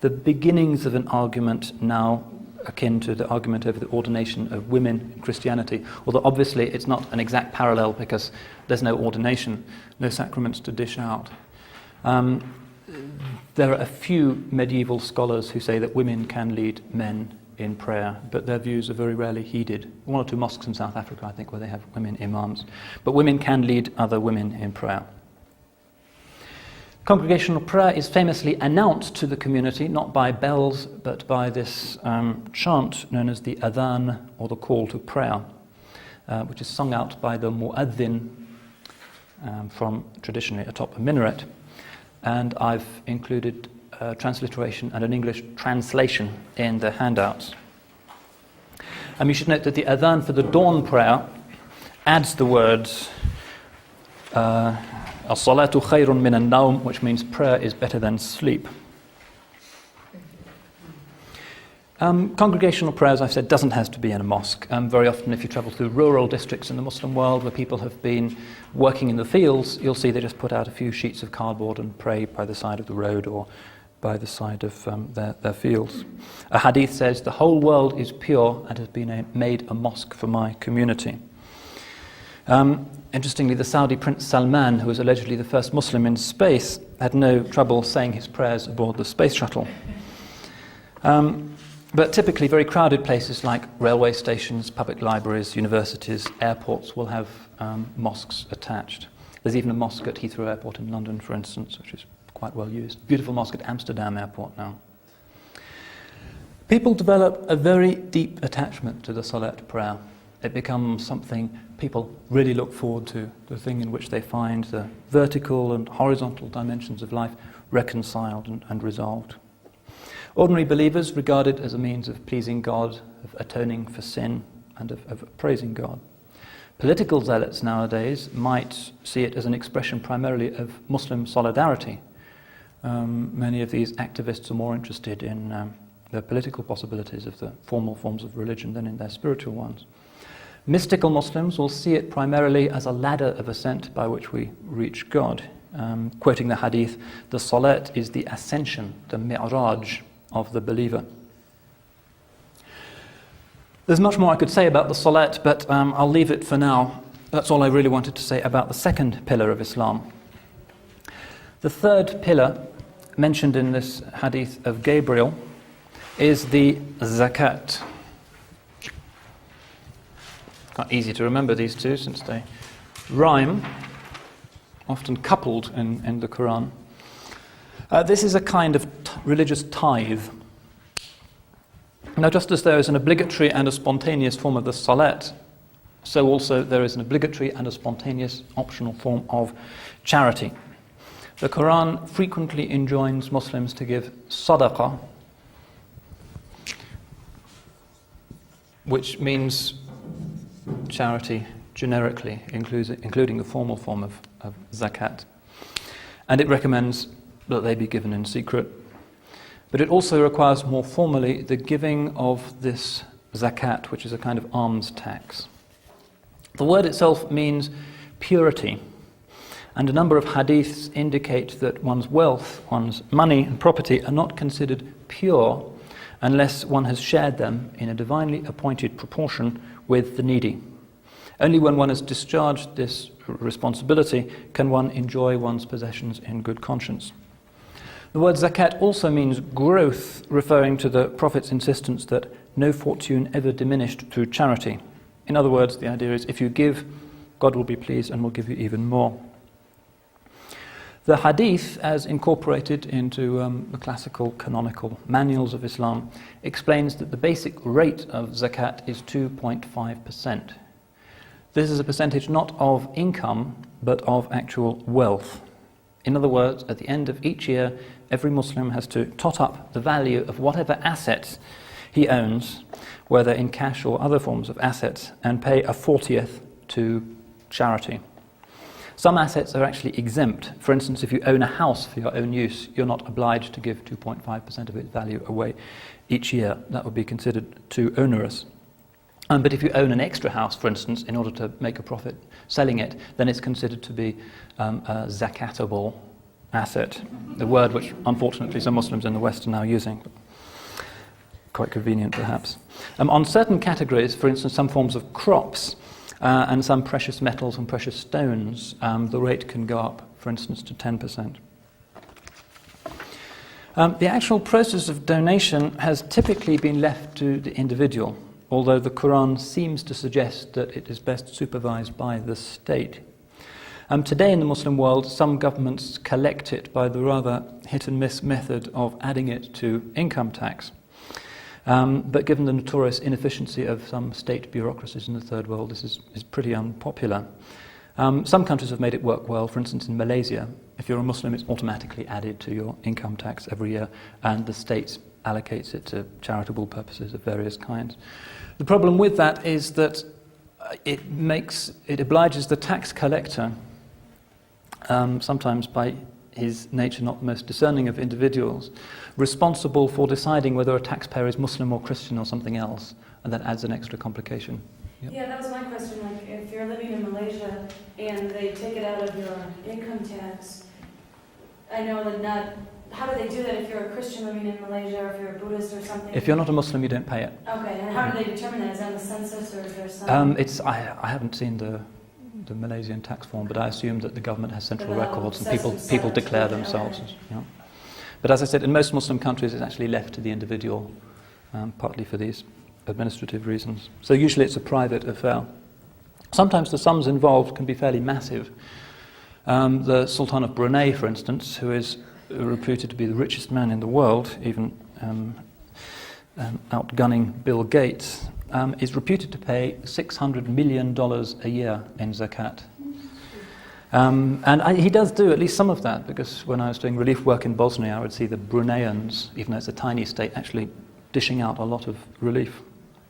the beginnings of an argument now akin to the argument over the ordination of women in Christianity, although obviously it's not an exact parallel because there's no ordination, no sacraments to dish out. There are a few medieval scholars who say that women can lead men in prayer, but their views are very rarely heeded. One or two mosques in South Africa, I think, where they have women imams. But women can lead other women in prayer. Congregational prayer is famously announced to the community, not by bells, but by this chant known as the adhan, or the call to prayer, which is sung out by the mu'adhin from traditionally atop a minaret. And I've included a transliteration and an English translation in the handouts. You should note that the adhan for the dawn prayer adds the words as-salatu khayrun min an-nawm, which means prayer is better than sleep. Congregational prayer, as I've said, doesn't have to be in a mosque. Very often if you travel through rural districts in the Muslim world where people have been working in the fields, you'll see they just put out a few sheets of cardboard and pray by the side of the road or by the side of their fields. A hadith says, "The whole world is pure and has been made a mosque for my community." Interestingly, the Saudi Prince Salman, who was allegedly the first Muslim in space, had no trouble saying his prayers aboard the space shuttle. But typically very crowded places like railway stations, public libraries, universities, airports will have mosques attached. There's even a mosque at Heathrow Airport in London, for instance, which is quite well used. Beautiful mosque at Amsterdam Airport now. People develop a very deep attachment to the Salat prayer. It becomes something people really look forward to, the thing in which they find the vertical and horizontal dimensions of life reconciled and resolved. Ordinary believers regard it as a means of pleasing God, of atoning for sin, and of praising God. Political zealots nowadays might see it as an expression primarily of Muslim solidarity. Many of these activists are more interested in the political possibilities of the formal forms of religion than in their spiritual ones. Mystical Muslims will see it primarily as a ladder of ascent by which we reach God. Quoting the hadith, the salat is the ascension, the mi'raj of the believer. There's much more I could say about the salat, but I'll leave it for now. That's all I really wanted to say about the second pillar of Islam. The third pillar mentioned in this hadith of Gabriel is the zakat. Quite easy to remember these two since they rhyme, often coupled in the Quran. This is a kind of religious tithe. Now, just as there is an obligatory and a spontaneous form of the salat, so also there is an obligatory and a spontaneous optional form of charity. The Quran frequently enjoins Muslims to give sadaqah, which means charity generically, including the formal form of zakat. And it recommends that they be given in secret. But it also requires more formally the giving of this zakat, which is a kind of alms tax. The word itself means purity. And a number of hadiths indicate that one's wealth, one's money and property are not considered pure unless one has shared them in a divinely appointed proportion with the needy. Only when one has discharged this responsibility can one enjoy one's possessions in good conscience. The word zakat also means growth, referring to the Prophet's insistence that no fortune ever diminished through charity. In other words, the idea is if you give, God will be pleased and will give you even more. The hadith, as incorporated into the classical canonical manuals of Islam, explains that the basic rate of zakat is 2.5%. This is a percentage not of income, but of actual wealth. In other words, at the end of each year, every Muslim has to tot up the value of whatever assets he owns, whether in cash or other forms of assets, and pay a 40th to charity. Some assets are actually exempt. For instance, if you own a house for your own use, you're not obliged to give 2.5% of its value away each year. That would be considered too onerous. But if you own an extra house, for instance, in order to make a profit selling it, then it's considered to be a zakatable asset, the word which unfortunately some Muslims in the West are now using. Quite convenient, perhaps. On certain categories, for instance, some forms of crops, and some precious metals and precious stones, the rate can go up, for instance, to 10%. The actual process of donation has typically been left to the individual, although the Quran seems to suggest that it is best supervised by the state. Today in the Muslim world, some governments collect it by the rather hit-and-miss method of adding it to income tax. But given the notorious inefficiency of some state bureaucracies in the third world, this is pretty unpopular. Some countries have made it work well. For instance, in Malaysia, if you're a Muslim, it's automatically added to your income tax every year, and the state allocates it to charitable purposes of various kinds. The problem with that is that it obliges the tax collector, sometimes by his nature not the most discerning of individuals, responsible for deciding whether a taxpayer is Muslim or Christian or something else, and that adds an extra complication. Yep. Yeah, that was my question. Like, if you're living in Malaysia and they take it out of your income tax, I know that not. How do they do that if you're a Christian living in Malaysia or if you're a Buddhist or something? If you're not a Muslim, you don't pay it. Okay, and how do they determine that? Is that on the census or is there some? I haven't seen the Malaysian tax form, but I assume that the government has central But they'll records and obsess people themselves. declare Okay. themselves. Yeah. But as I said, in most Muslim countries, it's actually left to the individual, partly for these administrative reasons. So usually it's a private affair. Sometimes the sums involved can be fairly massive. The Sultan of Brunei, for instance, who is reputed to be the richest man in the world, even outgunning Bill Gates, is reputed to pay $600 million a year in zakat. And he does do at least some of that, because when I was doing relief work in Bosnia, I would see the Bruneians, even though it's a tiny state, actually dishing out a lot of relief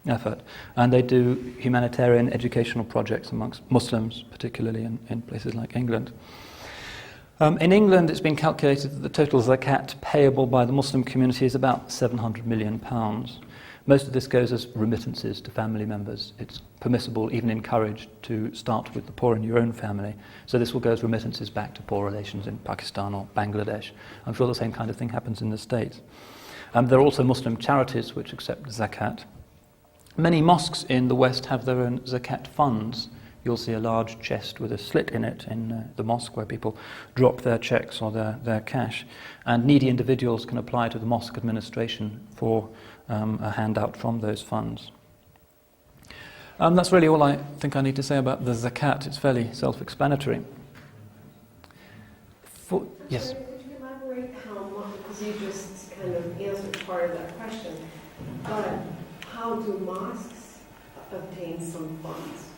effort. And they do humanitarian educational projects amongst Muslims, particularly in places like England. In England, it's been calculated that the total zakat payable by the Muslim community is about £700 million. Most of this goes as remittances to family members. It's permissible, even encouraged, to start with the poor in your own family. So this will go as remittances back to poor relations in Pakistan or Bangladesh. I'm sure the same kind of thing happens in the States. There are also Muslim charities which accept zakat. Many mosques in the West have their own zakat funds. You'll see a large chest with a slit in it in the mosque where people drop their checks or their cash. And needy individuals can apply to the mosque administration for a handout from those funds. That's really all I think I need to say about the zakat. It's fairly self-explanatory. Yes? Sorry, could you elaborate how much, because you just kind of answered part of that question, but how do mosques obtain some funds?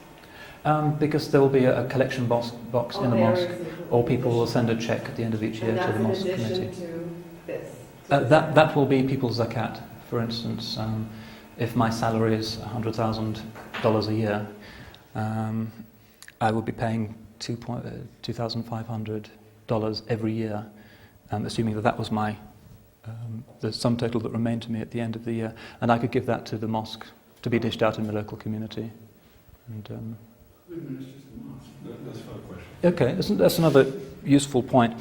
Because there will be a collection box in the mosque, or people will send a check at the end of each year to the mosque committee. And that's in addition to this? That will be people's zakat. For instance, if my salary is $100,000 a year, I would be paying $2,500 every year, assuming that was my the sum total that remained to me at the end of the year, and I could give that to the mosque to be dished out in the local community. And That's a fun question. okay, that's another useful point.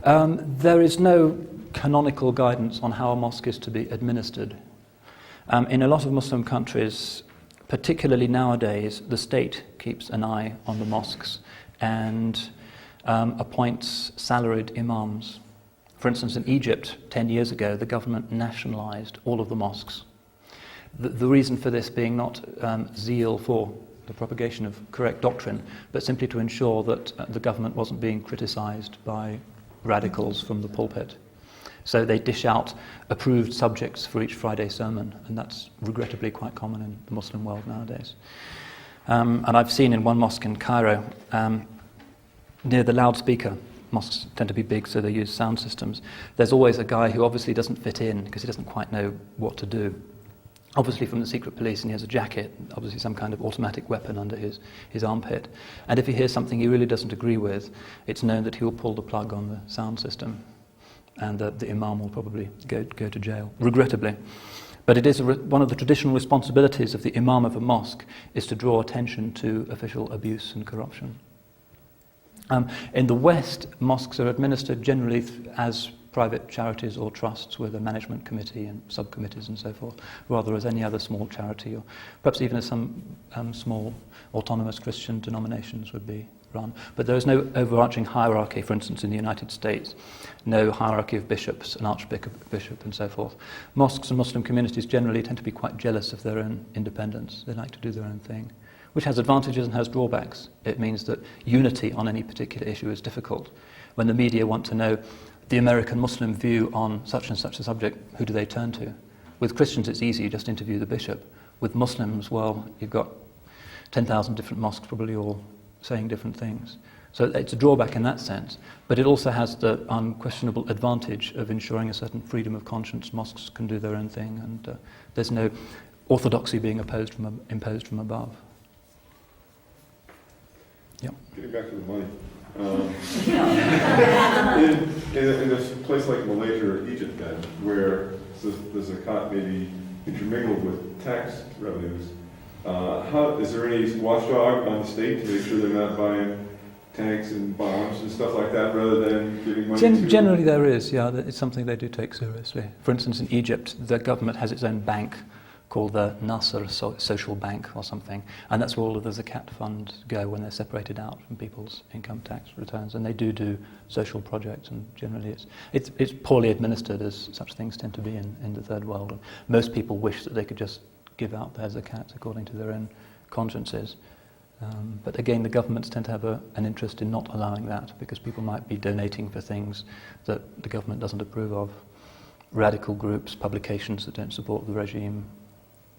There is no canonical guidance on how a mosque is to be administered. In a lot of Muslim countries, particularly nowadays, the state keeps an eye on the mosques and appoints salaried imams. For instance, in Egypt, 10 years ago, the government nationalized all of the mosques. The reason for this being not zeal for the propagation of correct doctrine, but simply to ensure that the government wasn't being criticized by radicals from the pulpit. So they dish out approved subjects for each Friday sermon, and that's regrettably quite common in the Muslim world nowadays. And I've seen in one mosque in Cairo, near the loudspeaker, mosques tend to be big, so they use sound systems, there's always a guy who obviously doesn't fit in because he doesn't quite know what to do. Obviously from the secret police, and he has a jacket, obviously some kind of automatic weapon under his armpit. And if he hears something he really doesn't agree with, it's known that he will pull the plug on the sound system, and the imam will probably go to jail, regrettably. But it is one of the traditional responsibilities of the imam of a mosque is to draw attention to official abuse and corruption. In the West, mosques are administered generally as private charities or trusts with a management committee and subcommittees and so forth, rather as any other small charity, or perhaps even as some small autonomous Christian denominations would be run. But there is no overarching hierarchy, for instance, in the United States, no hierarchy of bishops, an archbishop and so forth. Mosques and Muslim communities generally tend to be quite jealous of their own independence. They like to do their own thing, which has advantages and has drawbacks. It means that unity on any particular issue is difficult. When the media want to know the American Muslim view on such and such a subject, who do they turn to? With Christians it's easy, you just interview the bishop. With Muslims, well, you've got 10,000 different mosques probably all saying different things. So it's a drawback in that sense, but it also has the unquestionable advantage of ensuring a certain freedom of conscience. Mosques can do their own thing, and there's no orthodoxy being imposed from above. Yeah. Getting back to the money. In a place like Malaysia or Egypt, then, where the zakat may be intermingled with tax revenues, is there any watchdog on the state to make sure they're not buying tanks and bombs and stuff like that, rather than giving money to... Generally there is, yeah. It's something they do take seriously. For instance, in Egypt, the government has its own bank called the Nasser Social Bank or something, and that's where all of the zakat funds go when they're separated out from people's income tax returns, and they do social projects, and generally it's poorly administered, as such things tend to be in the third world. And most people wish that they could just give out their zakat according to their own consciences. But again, the governments tend to have an interest in not allowing that, because people might be donating for things that the government doesn't approve of. Radical groups, publications that don't support the regime,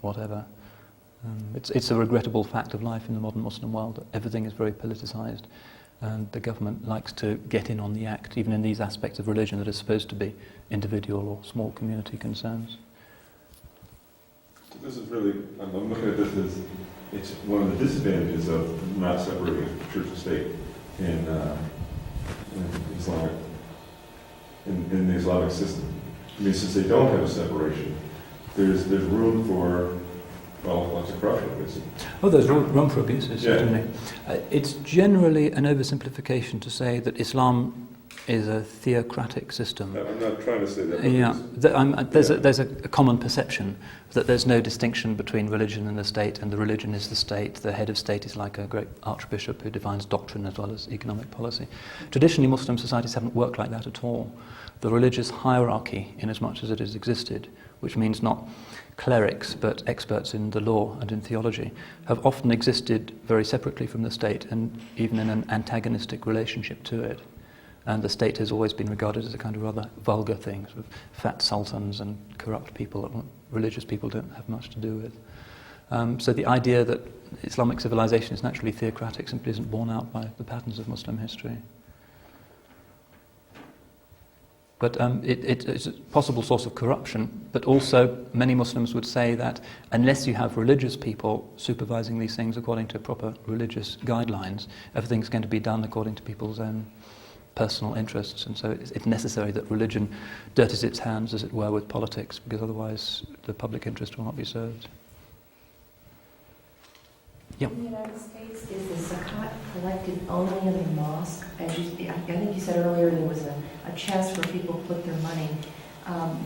whatever. It's a regrettable fact of life in the modern Muslim world that everything is very politicized, and the government likes to get in on the act, even in these aspects of religion that are supposed to be individual or small community concerns. So this is really, I'm looking at this as, it's one of the disadvantages of not separating church and state in the Islamic system. I mean, since they don't have a separation, there's room for, well, lots of corruption, obviously. Oh, there's room for abuses, Yeah. certainly. It's generally an oversimplification to say that Islam is a theocratic system. I'm not trying to say that. But Yeah, there's- there's a common perception that there's no distinction between religion and the state, and the religion is the state. The head of state is like a great archbishop who defines doctrine as well as economic policy. Traditionally, Muslim societies haven't worked like that at all. The religious hierarchy, in as much as it has existed, which means not clerics but experts in the law and in theology, have often existed very separately from the state and even in an antagonistic relationship to it. And the state has always been regarded as a kind of rather vulgar thing, sort of fat sultans and corrupt people that religious people don't have much to do with. So the idea that Islamic civilization is naturally theocratic simply isn't borne out by the patterns of Muslim history. But it's a possible source of corruption, but also many Muslims would say that unless you have religious people supervising these things according to proper religious guidelines, everything's going to be done according to people's own personal interests, and so it's necessary that religion dirties its hands, as it were, with politics, because otherwise the public interest will not be served. Yeah. In the United States, Is the zakat collected only in the mosque? I think you said earlier there was a chest where people put their money.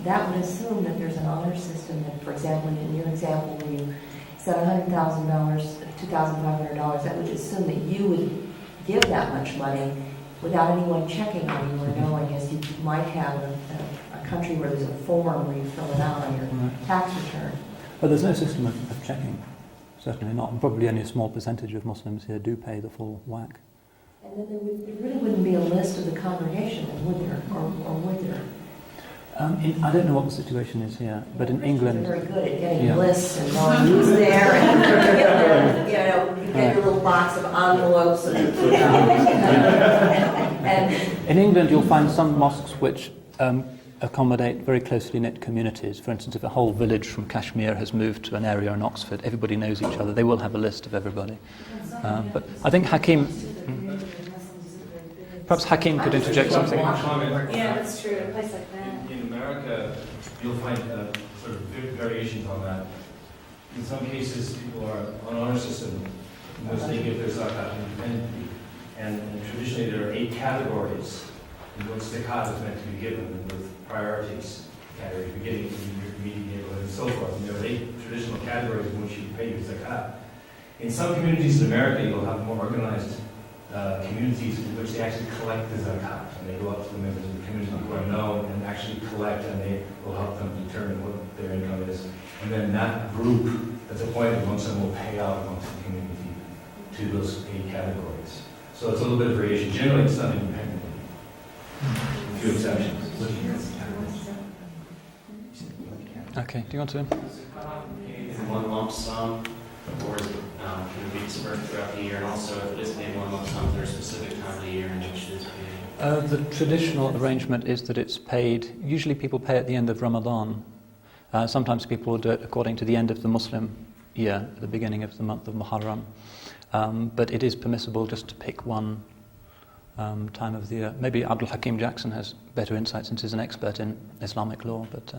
That would assume that there's an honor system that, for example, in your example where you said $100,000, $2,500, that would assume that you would give that much money without anyone checking on you or knowing, as you might have a country where there's a form where you fill it out on your tax return. But there's no system of checking, certainly not. And probably only a small percentage of Muslims here do pay the full whack. And then there really wouldn't be a list of the congregation, would there? Or would there? I don't know what the situation is here, but in England... They're very good at getting Yeah. lists and knowing who's there, and you get your little box of envelopes and In England, you'll find some mosques which accommodate very closely knit communities. For instance, if a whole village from Kashmir has moved to an area in Oxford, everybody knows each other. They will have a list of everybody. But I think Hakim... Perhaps Hakim could interject something. yeah, that's true, a place like that. In America, you'll find sort of variations on that. In some cases, people are on an honor system in which they give their zakat independently. And traditionally, there are 8 categories in which zakat is meant to be given with priorities. Category beginning, intermediate, neighborhood, and so forth. And there are 8 traditional categories in which you pay your zakat. In some communities in America, you'll have more organized communities in which they actually collect the zakat, and they go up to the members of the community who are known and actually collect, and they will help them determine what their income is. And then that group that's appointed amongst them will pay out amongst the community to those 8 categories. So it's a little bit of variation. Generally, it's done independently. A few exceptions. Okay, do you want to? Is it one lump sum, or is it, can it be dispersed throughout the year? And also, if it is paid one lump sum, is there a specific time of the year in which it is paid? The traditional arrangement is that it's paid, usually people pay at the end of Ramadan. Sometimes people will do it according to the end of the Muslim year, the beginning of the month of Muharram. But it is permissible just to pick one time of the year. Maybe Abdul Hakim Jackson has better insight since he's an expert in Islamic law, but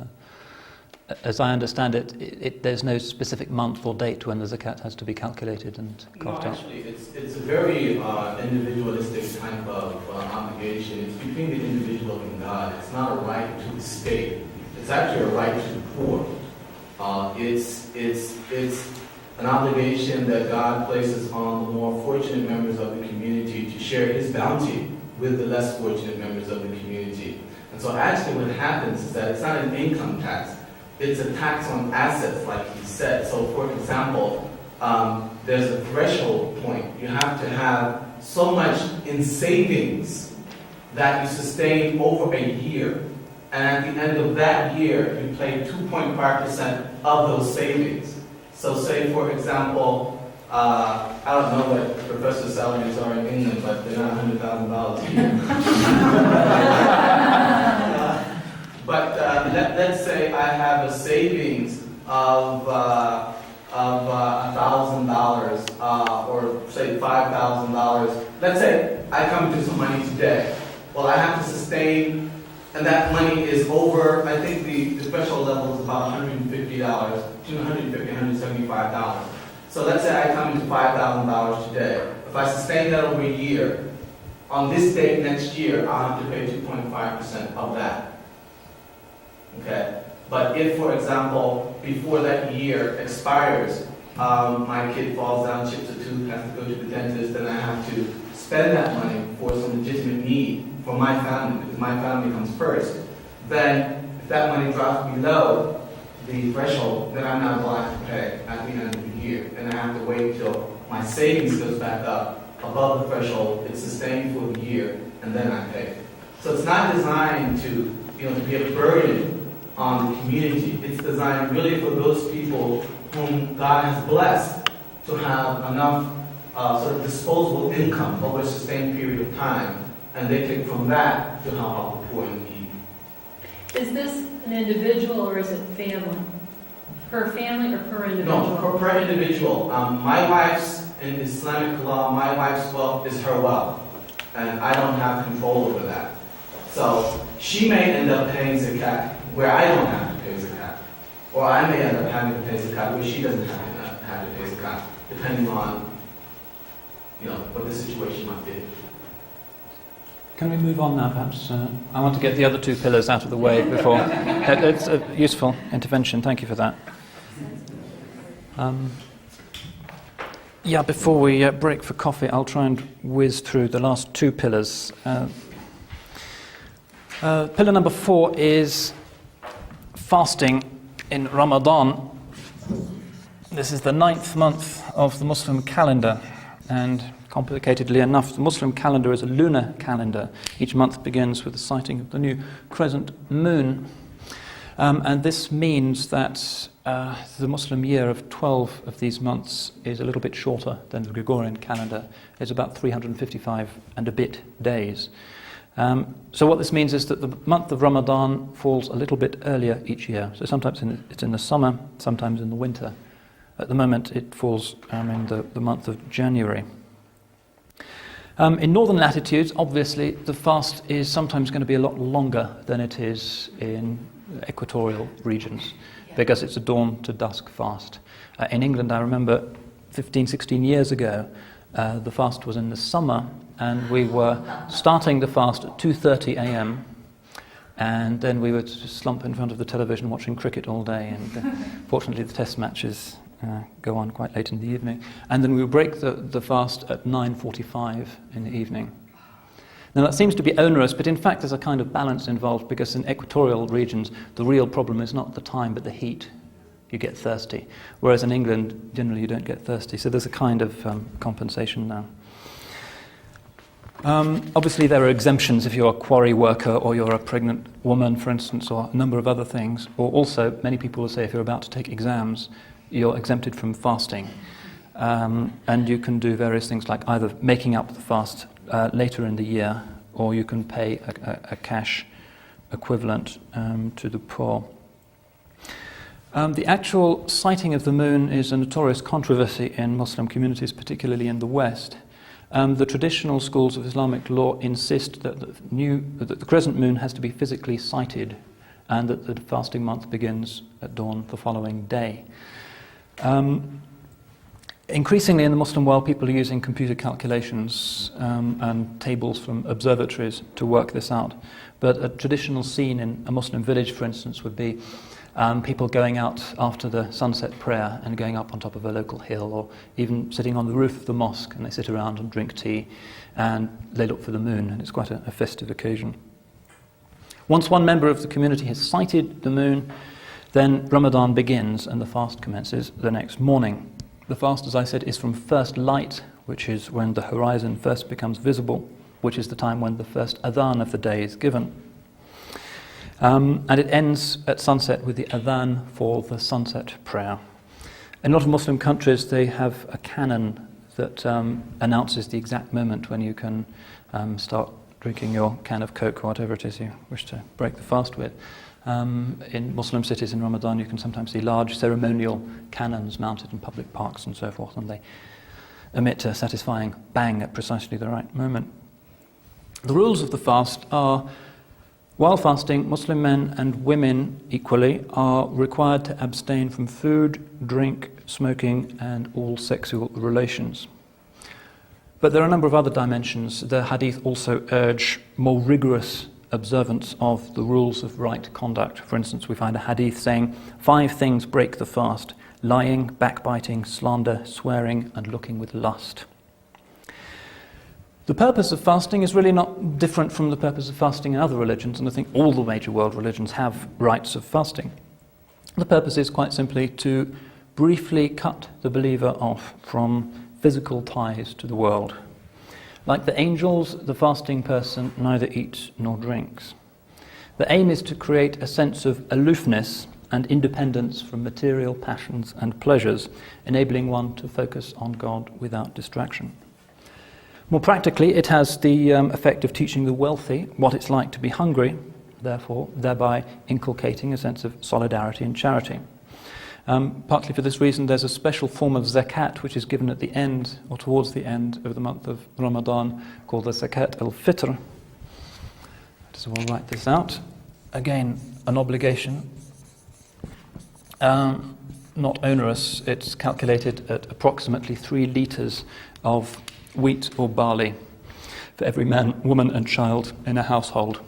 as I understand it, there's no specific month or date when the zakat has to be calculated and carved out. Actually, it's a very individualistic type of obligation. It's between the individual and God. It's not a right to the state. It's actually a right to the poor. It's an obligation that God places on the more fortunate members of the community to share His bounty with the less fortunate members of the community. And so actually what happens is that it's not an income tax. It's a tax on assets, like he said. So for example, there's a threshold point. You have to have so much in savings that you sustain over a year. And at the end of that year, you pay 2.5% of those savings. So say, for example, I don't know what professor salaries are in England, but they're not $100,000 a year. But let's say I have a savings of $1,000 or say $5,000. Let's say I come into some money today. Well, I have to sustain and that money is over, I think the threshold level is about $150, between $150 and $175. So let's say I come into $5,000 today. If I sustain that over a year, on this date next year, I'll have to pay 2.5% of that. Okay? But if, for example, before that year expires, my kid falls down, chips a tooth, has to go to the dentist, then I have to spend that money for some legitimate need for my family, because my family comes first, then if that money drops below the threshold, then I'm not obliged to pay at the end of the year. And I have to wait till my savings goes back up above the threshold, it's sustained for the year, and then I pay. So it's not designed to, to be a burden on the community. It's designed really for those people whom God has blessed to have enough sort of disposable income over a sustained period of time, and they take from that to help out the poor and needy. Is this an individual or is it family? Per family or per individual? No, per individual. My wife's, in Islamic law, my wife's wealth is her wealth, and I don't have control over that. So she may end up paying zakat where I don't have to pay zakat, or I may end up having to pay zakat where she doesn't have to pay zakat, depending on what the situation might be. Can we move on now, perhaps? I want to get the other two pillars out of the way before. It's a useful intervention. Thank you for that. Before we break for coffee, I'll try and whiz through the last two pillars. Pillar number 4 is fasting in Ramadan. This is the 9th month of the Muslim calendar, and complicatedly enough, the Muslim calendar is a lunar calendar. Each month begins with the sighting of the new crescent moon. And this means that the Muslim year of 12 of these months is a little bit shorter than the Gregorian calendar. It's about 355 and a bit days. So what this means is that the month of Ramadan falls a little bit earlier each year. So sometimes it's in the summer, sometimes in the winter. At the moment it falls in the month of January. In northern latitudes, obviously, the fast is sometimes going to be a lot longer than it is in equatorial regions, because it's a dawn to dusk fast. In England, I remember 15, 16 years ago, the fast was in the summer, and we were starting the fast at 2:30 a.m., and then we would slump in front of the television watching cricket all day, and fortunately the test matches go on quite late in the evening, and then we would break the fast at 9:45 in the evening. Now that seems to be onerous, but in fact there's a kind of balance involved, because in equatorial regions the real problem is not the time but the heat. You get thirsty, whereas in England generally you don't get thirsty, so there's a kind of compensation now. Obviously there are exemptions if you're a quarry worker or you're a pregnant woman, for instance, or a number of other things, or also many people will say if you're about to take exams you're exempted from fasting, and you can do various things like either making up the fast later in the year, or you can pay a cash equivalent to the poor. The actual sighting of the moon is a notorious controversy in Muslim communities, particularly in the West. The traditional schools of Islamic law insist that the crescent moon has to be physically sighted, and that the fasting month begins at dawn the following day. Increasingly in the Muslim world, people are using computer calculations and tables from observatories to work this out. But a traditional scene in a Muslim village, for instance, would be people going out after the sunset prayer and going up on top of a local hill, or even sitting on the roof of the mosque, and they sit around and drink tea and they look for the moon, and it's quite a festive occasion. Once one member of the community has sighted the moon, then Ramadan begins and the fast commences the next morning. The fast, as I said, is from first light, which is when the horizon first becomes visible, which is the time when the first adhan of the day is given. And it ends at sunset with the adhan for the sunset prayer. In a lot of Muslim countries, they have a canon that announces the exact moment when you can start drinking your can of Coke or whatever it is you wish to break the fast with. In Muslim cities in Ramadan, you can sometimes see large ceremonial cannons mounted in public parks and so forth, and they emit a satisfying bang at precisely the right moment. The rules of the fast are, While fasting, Muslim men and women equally are required to abstain from food, drink, smoking, and all sexual relations. But there are a number of other dimensions. The hadith also urge more rigorous observance of the rules of right conduct. For instance, we find a hadith saying 5 things break the fast: lying, backbiting, slander, swearing, and looking with lust. The purpose of fasting is really not different from the purpose of fasting in other religions, and I think all the major world religions have rites of fasting. The purpose is quite simply to briefly cut the believer off from physical ties to the world. Like the angels, the fasting person neither eats nor drinks. The aim is to create a sense of aloofness and independence from material passions and pleasures, enabling one to focus on God without distraction. More practically, it has the effect of teaching the wealthy what it's like to be hungry, thereby inculcating a sense of solidarity and charity. Partly for this reason, there's a special form of zakat which is given at the end or towards the end of the month of Ramadan called the zakat al-fitr. So we'll write this out. Again, an obligation, not onerous. It's calculated at approximately 3 litres of wheat or barley for every man, woman and child in a household.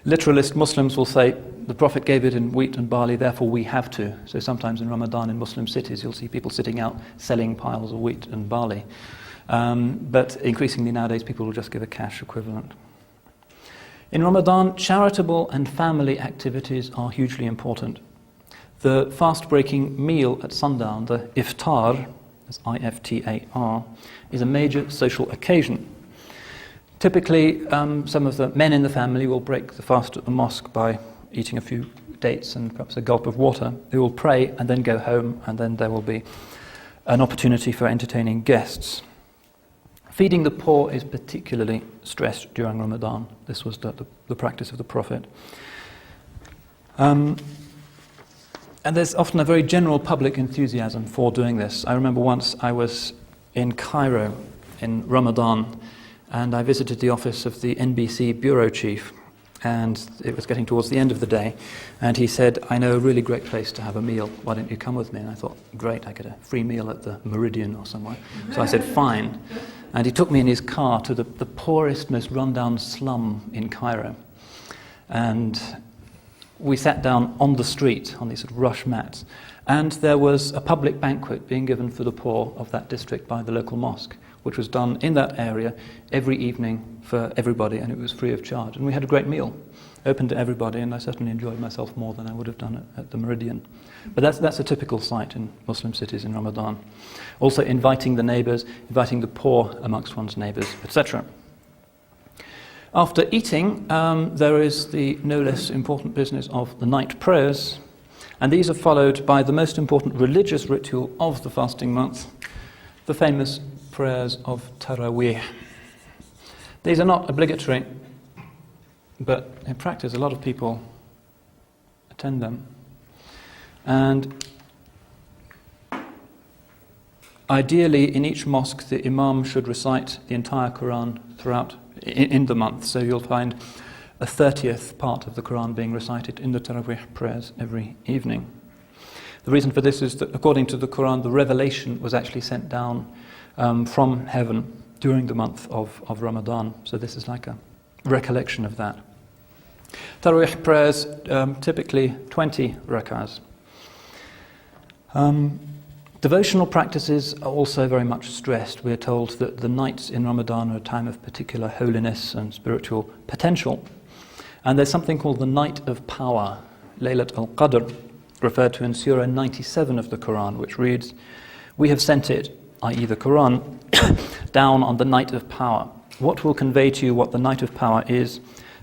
Literalist Muslims will say the Prophet gave it in wheat and barley, therefore we have to. So sometimes in Ramadan in Muslim cities you'll see people sitting out selling piles of wheat and barley. But increasingly nowadays people will just give a cash equivalent. In Ramadan, charitable and family activities are hugely important. The fast-breaking meal at sundown, the iftar, that's I-F-T-A-R, is a major social occasion. Typically, some of the men in the family will break the fast at the mosque by eating a few dates and perhaps a gulp of water. They will pray and then go home, and then there will be an opportunity for entertaining guests. Feeding the poor is particularly stressed during Ramadan. This was the practice of the Prophet. And there's often a very general public enthusiasm for doing this. I remember once I was in Cairo in Ramadan, and I visited the office of the NBC bureau chief, and it was getting towards the end of the day, and he said, "I know a really great place to have a meal, why don't you come with me?" And I thought, great, I get a free meal at the Meridian or somewhere. So I said, fine. And he took me in his car to the poorest, most run-down slum in Cairo. And we sat down on the street, on these sort of rush mats, and there was a public banquet being given for the poor of that district by the local mosque, which was done in that area every evening for everybody, and it was free of charge. And we had a great meal, open to everybody, and I certainly enjoyed myself more than I would have done at the Meridian. But that's a typical sight in Muslim cities in Ramadan. Also inviting the neighbours, inviting the poor amongst one's neighbours, etc. After eating, there is the no less important business of the night prayers, and these are followed by the most important religious ritual of the fasting month, the famous prayers of Taraweeh. These are not obligatory, but in practice a lot of people attend them. And ideally in each mosque the imam should recite the entire Quran throughout in the month, so you'll find a 30th part of the Quran being recited in the Taraweeh prayers every evening. The reason for this is that according to the Quran the revelation was actually sent down from heaven during the month of Ramadan, so this is like a recollection of that. Taraweeh prayers, typically 20 rakahs. Devotional practices are also very much stressed. We are told that the nights in Ramadan are a time of particular holiness and spiritual potential. And there's something called the Night of Power, Laylat al-Qadr, referred to in Surah 97 of the Quran, which reads, "We have sent it," i.e. the Quran, "down on the night of power. What will convey to you what the night of power is?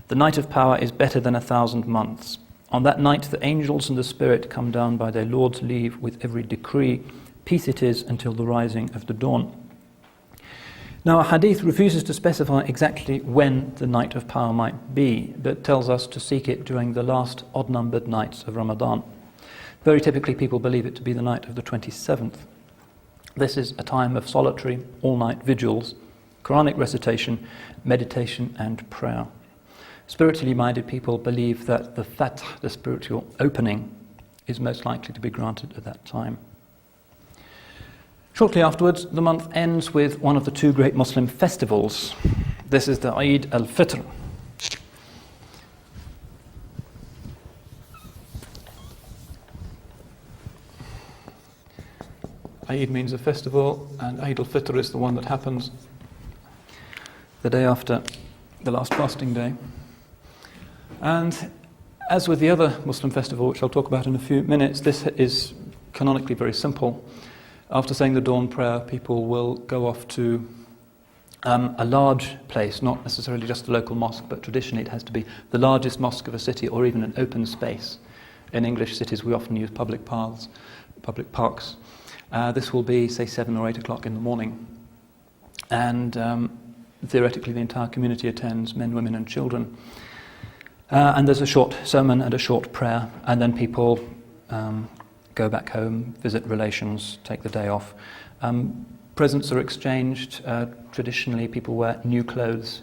The night of power is better than 1,000 months. On that night the angels and the Spirit come down by their Lord's leave with every decree. Peace it is until the rising of the dawn." Now, a hadith refuses to specify exactly when the night of power might be, but tells us to seek it during the last odd-numbered nights of Ramadan. Very typically people believe it to be the night of the 27th. This is a time of solitary, all-night vigils, Quranic recitation, meditation and prayer. Spiritually minded people believe that the fath, the spiritual opening, is most likely to be granted at that time. Shortly afterwards, the month ends with one of the two great Muslim festivals. This is the Eid al-Fitr. Eid means a festival, and Eid al-Fitr is the one that happens the day after the last fasting day. And as with the other Muslim festival, which I'll talk about in a few minutes, this is canonically very simple. After saying the dawn prayer, people will go off to a large place, not necessarily just a local mosque, but traditionally it has to be the largest mosque of a city or even an open space. In English cities, we often use public paths, public parks. This will be, say, 7 or 8 o'clock in the morning. And theoretically, the entire community attends, men, women, and children. And there's a short sermon and a short prayer, and then people go back home, visit relations, take the day off. Presents are exchanged. Traditionally, people wear new clothes.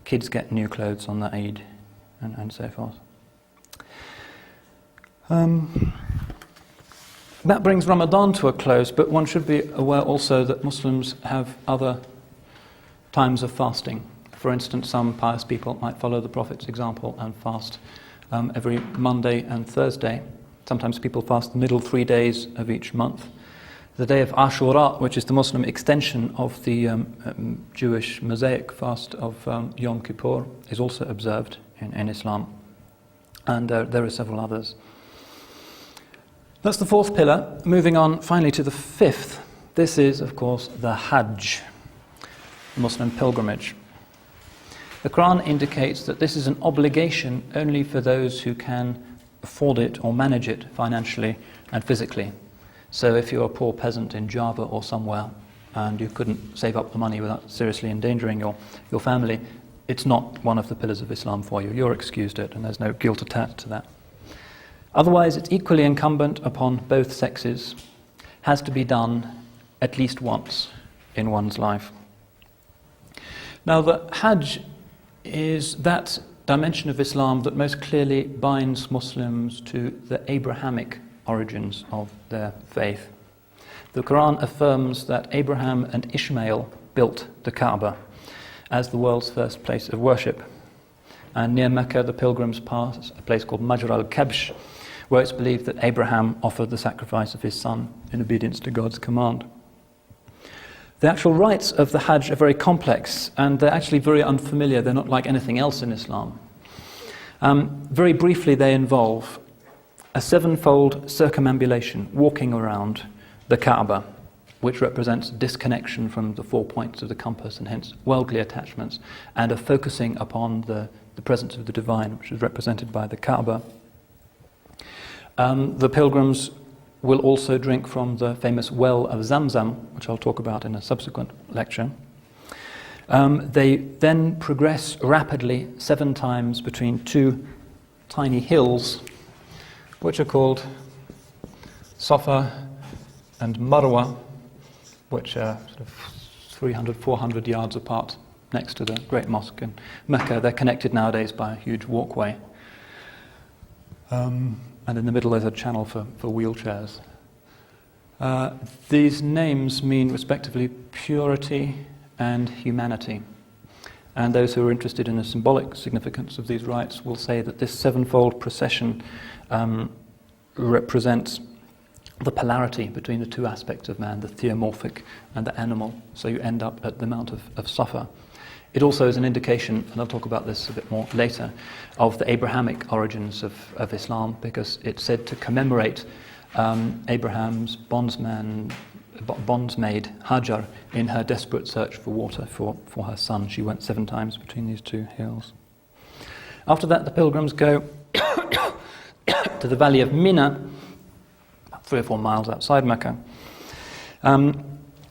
Kids get new clothes on the Eid, and so forth. That brings Ramadan to a close, but one should be aware also that Muslims have other times of fasting. For instance, some pious people might follow the Prophet's example and fast every Monday and Thursday. Sometimes people fast the middle 3 days of each month. The day of Ashura, which is the Muslim extension of the Jewish Mosaic fast of Yom Kippur, is also observed in Islam. And there are several others. That's the fourth pillar. Moving on finally to the fifth. This is, of course, the Hajj, Muslim pilgrimage. The Quran indicates that this is an obligation only for those who can afford it or manage it financially and physically. So if you're a poor peasant in Java or somewhere and you couldn't save up the money without seriously endangering your family, it's not one of the pillars of Islam for you. You're excused it, and there's no guilt attached to that. Otherwise, it's equally incumbent upon both sexes, has to be done at least once in one's life. Now, the Hajj is that dimension of Islam that most clearly binds Muslims to the Abrahamic origins of their faith. The Quran affirms that Abraham and Ishmael built the Kaaba as the world's first place of worship. And near Mecca, the pilgrims pass a place called Majra al-Kabsh, where it's believed that Abraham offered the sacrifice of his son in obedience to God's command. The actual rites of the Hajj are very complex, and they're actually very unfamiliar. They're not like anything else in Islam. Very briefly, they involve a 7-fold circumambulation, walking around the Kaaba, which represents disconnection from the 4 points of the compass and hence worldly attachments, and a focusing upon the presence of the divine, which is represented by the Kaaba. The pilgrims will also drink from the famous well of Zamzam, which I'll talk about in a subsequent lecture. They then progress rapidly 7 times between 2 tiny hills, which are called Safa and Marwa, which are sort of 300, 400 yards apart next to the great mosque in Mecca. They're connected nowadays by a huge walkway. And in the middle there's a channel for wheelchairs. These names mean respectively purity and humanity. And those who are interested in the symbolic significance of these rites will say that this 7-fold procession represents the polarity between the 2 aspects of man, the theomorphic and the animal. So you end up at the Mount of Safa. It also is an indication, and I'll talk about this a bit more later, of the Abrahamic origins of Islam, because it's said to commemorate Abraham's bondsmaid Hajar in her desperate search for water for her son. She went 7 times between these 2 hills. After that, the pilgrims go to the valley of Mina, about 3 or 4 miles outside Mecca,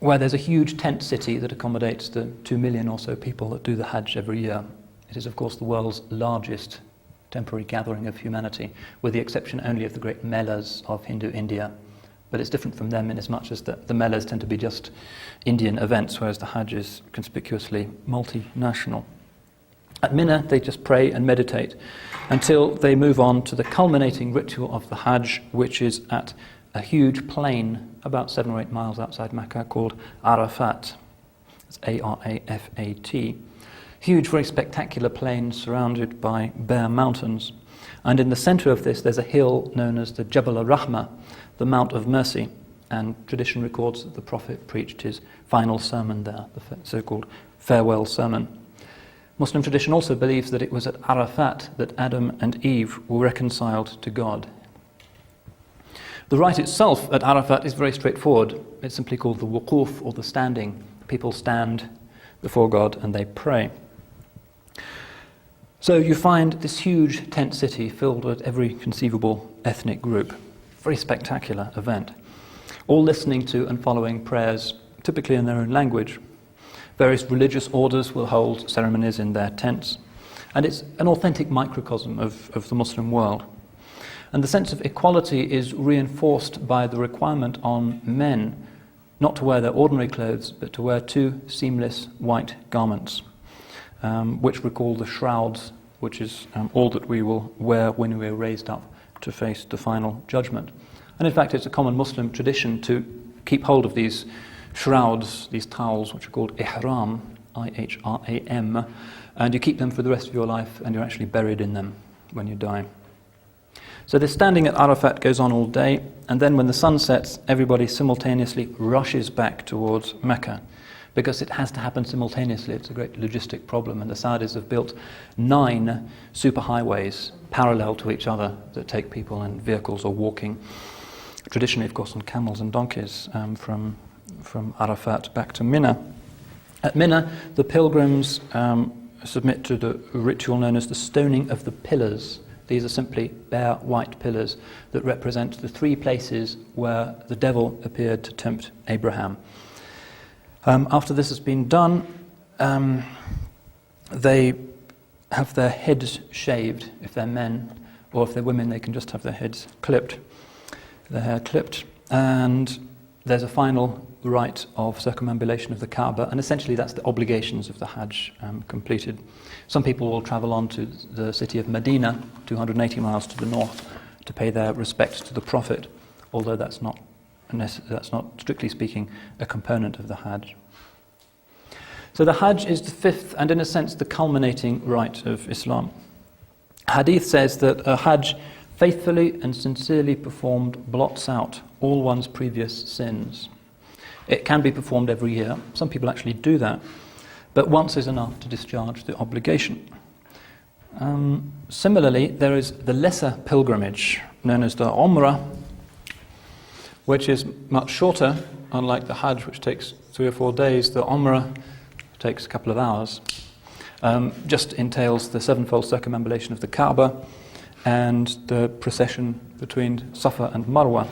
where there's a huge tent city that accommodates the 2 million or so people that do the Hajj every year. It is, of course, the world's largest temporary gathering of humanity, with the exception only of the great Melas of Hindu India. But it's different from them in as much as the Melas tend to be just Indian events, whereas the Hajj is conspicuously multinational. At Mina, they just pray and meditate until they move on to the culminating ritual of the Hajj, which is at a huge plain about 7 or 8 miles outside Mecca called Arafat. It's Arafat. Huge, very spectacular plain surrounded by bare mountains. And in the center of this, there's a hill known as the Jabal al-Rahmah, the Mount of Mercy. And tradition records that the Prophet preached his final sermon there, the so-called farewell sermon. Muslim tradition also believes that it was at Arafat that Adam and Eve were reconciled to God. The rite itself at Arafat is very straightforward. It's simply called the wuquf, or the standing. People stand before God and they pray. So you find this huge tent city filled with every conceivable ethnic group. Very spectacular event. All listening to and following prayers, typically in their own language. Various religious orders will hold ceremonies in their tents. And it's an authentic microcosm of the Muslim world. And the sense of equality is reinforced by the requirement on men not to wear their ordinary clothes, but to wear 2 seamless white garments, which recall the shrouds, which is all that we will wear when we are raised up to face the final judgment. And in fact, it's a common Muslim tradition to keep hold of these shrouds, these towels, which are called ihram, I-H-R-A-M, and you keep them for the rest of your life, and you're actually buried in them when you die. So this standing at Arafat goes on all day, and then when the sun sets, everybody simultaneously rushes back towards Mecca, because it has to happen simultaneously. It's a great logistic problem, and the Saudis have built 9 superhighways parallel to each other that take people and vehicles or walking, traditionally, of course, on camels and donkeys, from Arafat back to Mina. At Mina, the pilgrims submit to the ritual known as the stoning of the pillars. These are simply bare white pillars that represent the 3 places where the devil appeared to tempt Abraham. After this has been done, they have their heads shaved, if they're men, or if they're women, they can just have their heads clipped, their hair clipped, and there's a final rite of circumambulation of the Kaaba, and essentially that's the obligations of the Hajj completed. Some people will travel on to the city of Medina, 280 miles to the north, to pay their respects to the Prophet, although that's not strictly speaking a component of the Hajj. So the Hajj is the 5th and in a sense the culminating rite of Islam. Hadith says that a Hajj faithfully and sincerely performed blots out all one's previous sins. It can be performed every year. Some people actually do that. But once is enough to discharge the obligation. Similarly, there is the lesser pilgrimage, known as the Umrah, which is much shorter. Unlike the Hajj, which takes 3 or 4 days, the Umrah takes a couple of hours. Just entails the 7-fold circumambulation of the Kaaba and the procession between Safa and Marwa.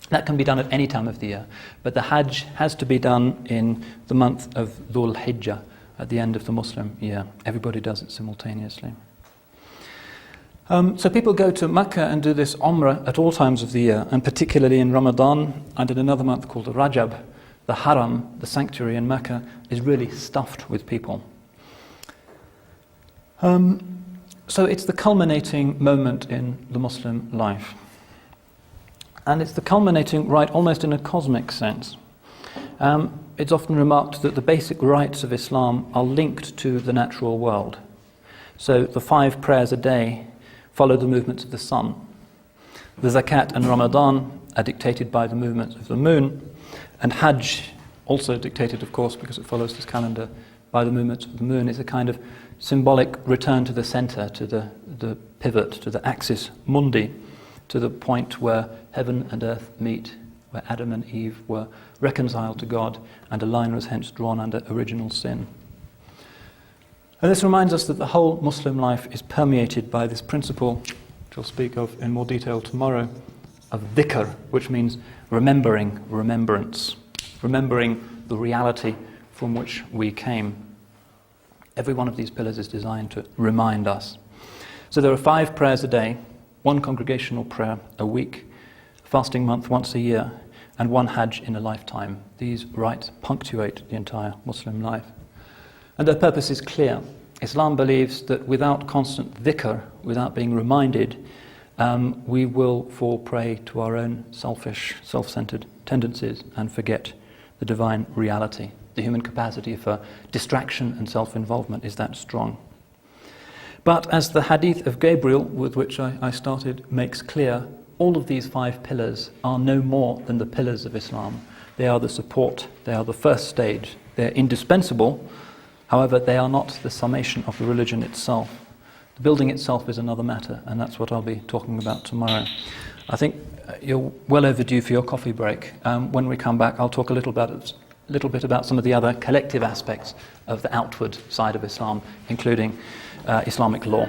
That can be done at any time of the year, but the Hajj has to be done in the month of Dhul Hijjah, at the end of the Muslim year. Everybody does it simultaneously. So people go to Mecca and do this Umrah at all times of the year, and particularly in Ramadan and in another month called Rajab. The Haram, the sanctuary in Mecca, is really stuffed with people. So it's the culminating moment in the Muslim life. And it's the culminating rite almost in a cosmic sense. It's often remarked that the basic rites of Islam are linked to the natural world. So the 5 prayers a day follow the movements of the sun. The zakat and Ramadan are dictated by the movements of the moon, and Hajj, also dictated, of course, because it follows this calendar, by the movements of the moon, is a kind of symbolic return to the center, to the pivot, to the axis mundi, to the point where heaven and earth meet, where Adam and Eve were reconciled to God, and a line was hence drawn under original sin. And this reminds us that the whole Muslim life is permeated by this principle, which I'll speak of in more detail tomorrow, of dhikr, which means remembering, remembrance, remembering the reality from which we came. Every one of these pillars is designed to remind us. So there are 5 prayers a day, 1 congregational prayer a week, fasting month once a year, and 1 Hajj in a lifetime. These rites punctuate the entire Muslim life. And their purpose is clear. Islam believes that without constant dhikr, without being reminded, we will fall prey to our own selfish, self-centered tendencies and forget the divine reality. The human capacity for distraction and self-involvement is that strong. But as the hadith of Gabriel, with which I started, makes clear, all of these 5 pillars are no more than the pillars of Islam. They are the support, they are the first stage, they're indispensable. However, they are not the summation of the religion itself. The building itself is another matter, and that's what I'll be talking about tomorrow. I think you're well overdue for your coffee break. When we come back, I'll talk a little bit about some of the other collective aspects of the outward side of Islam, including Islamic law.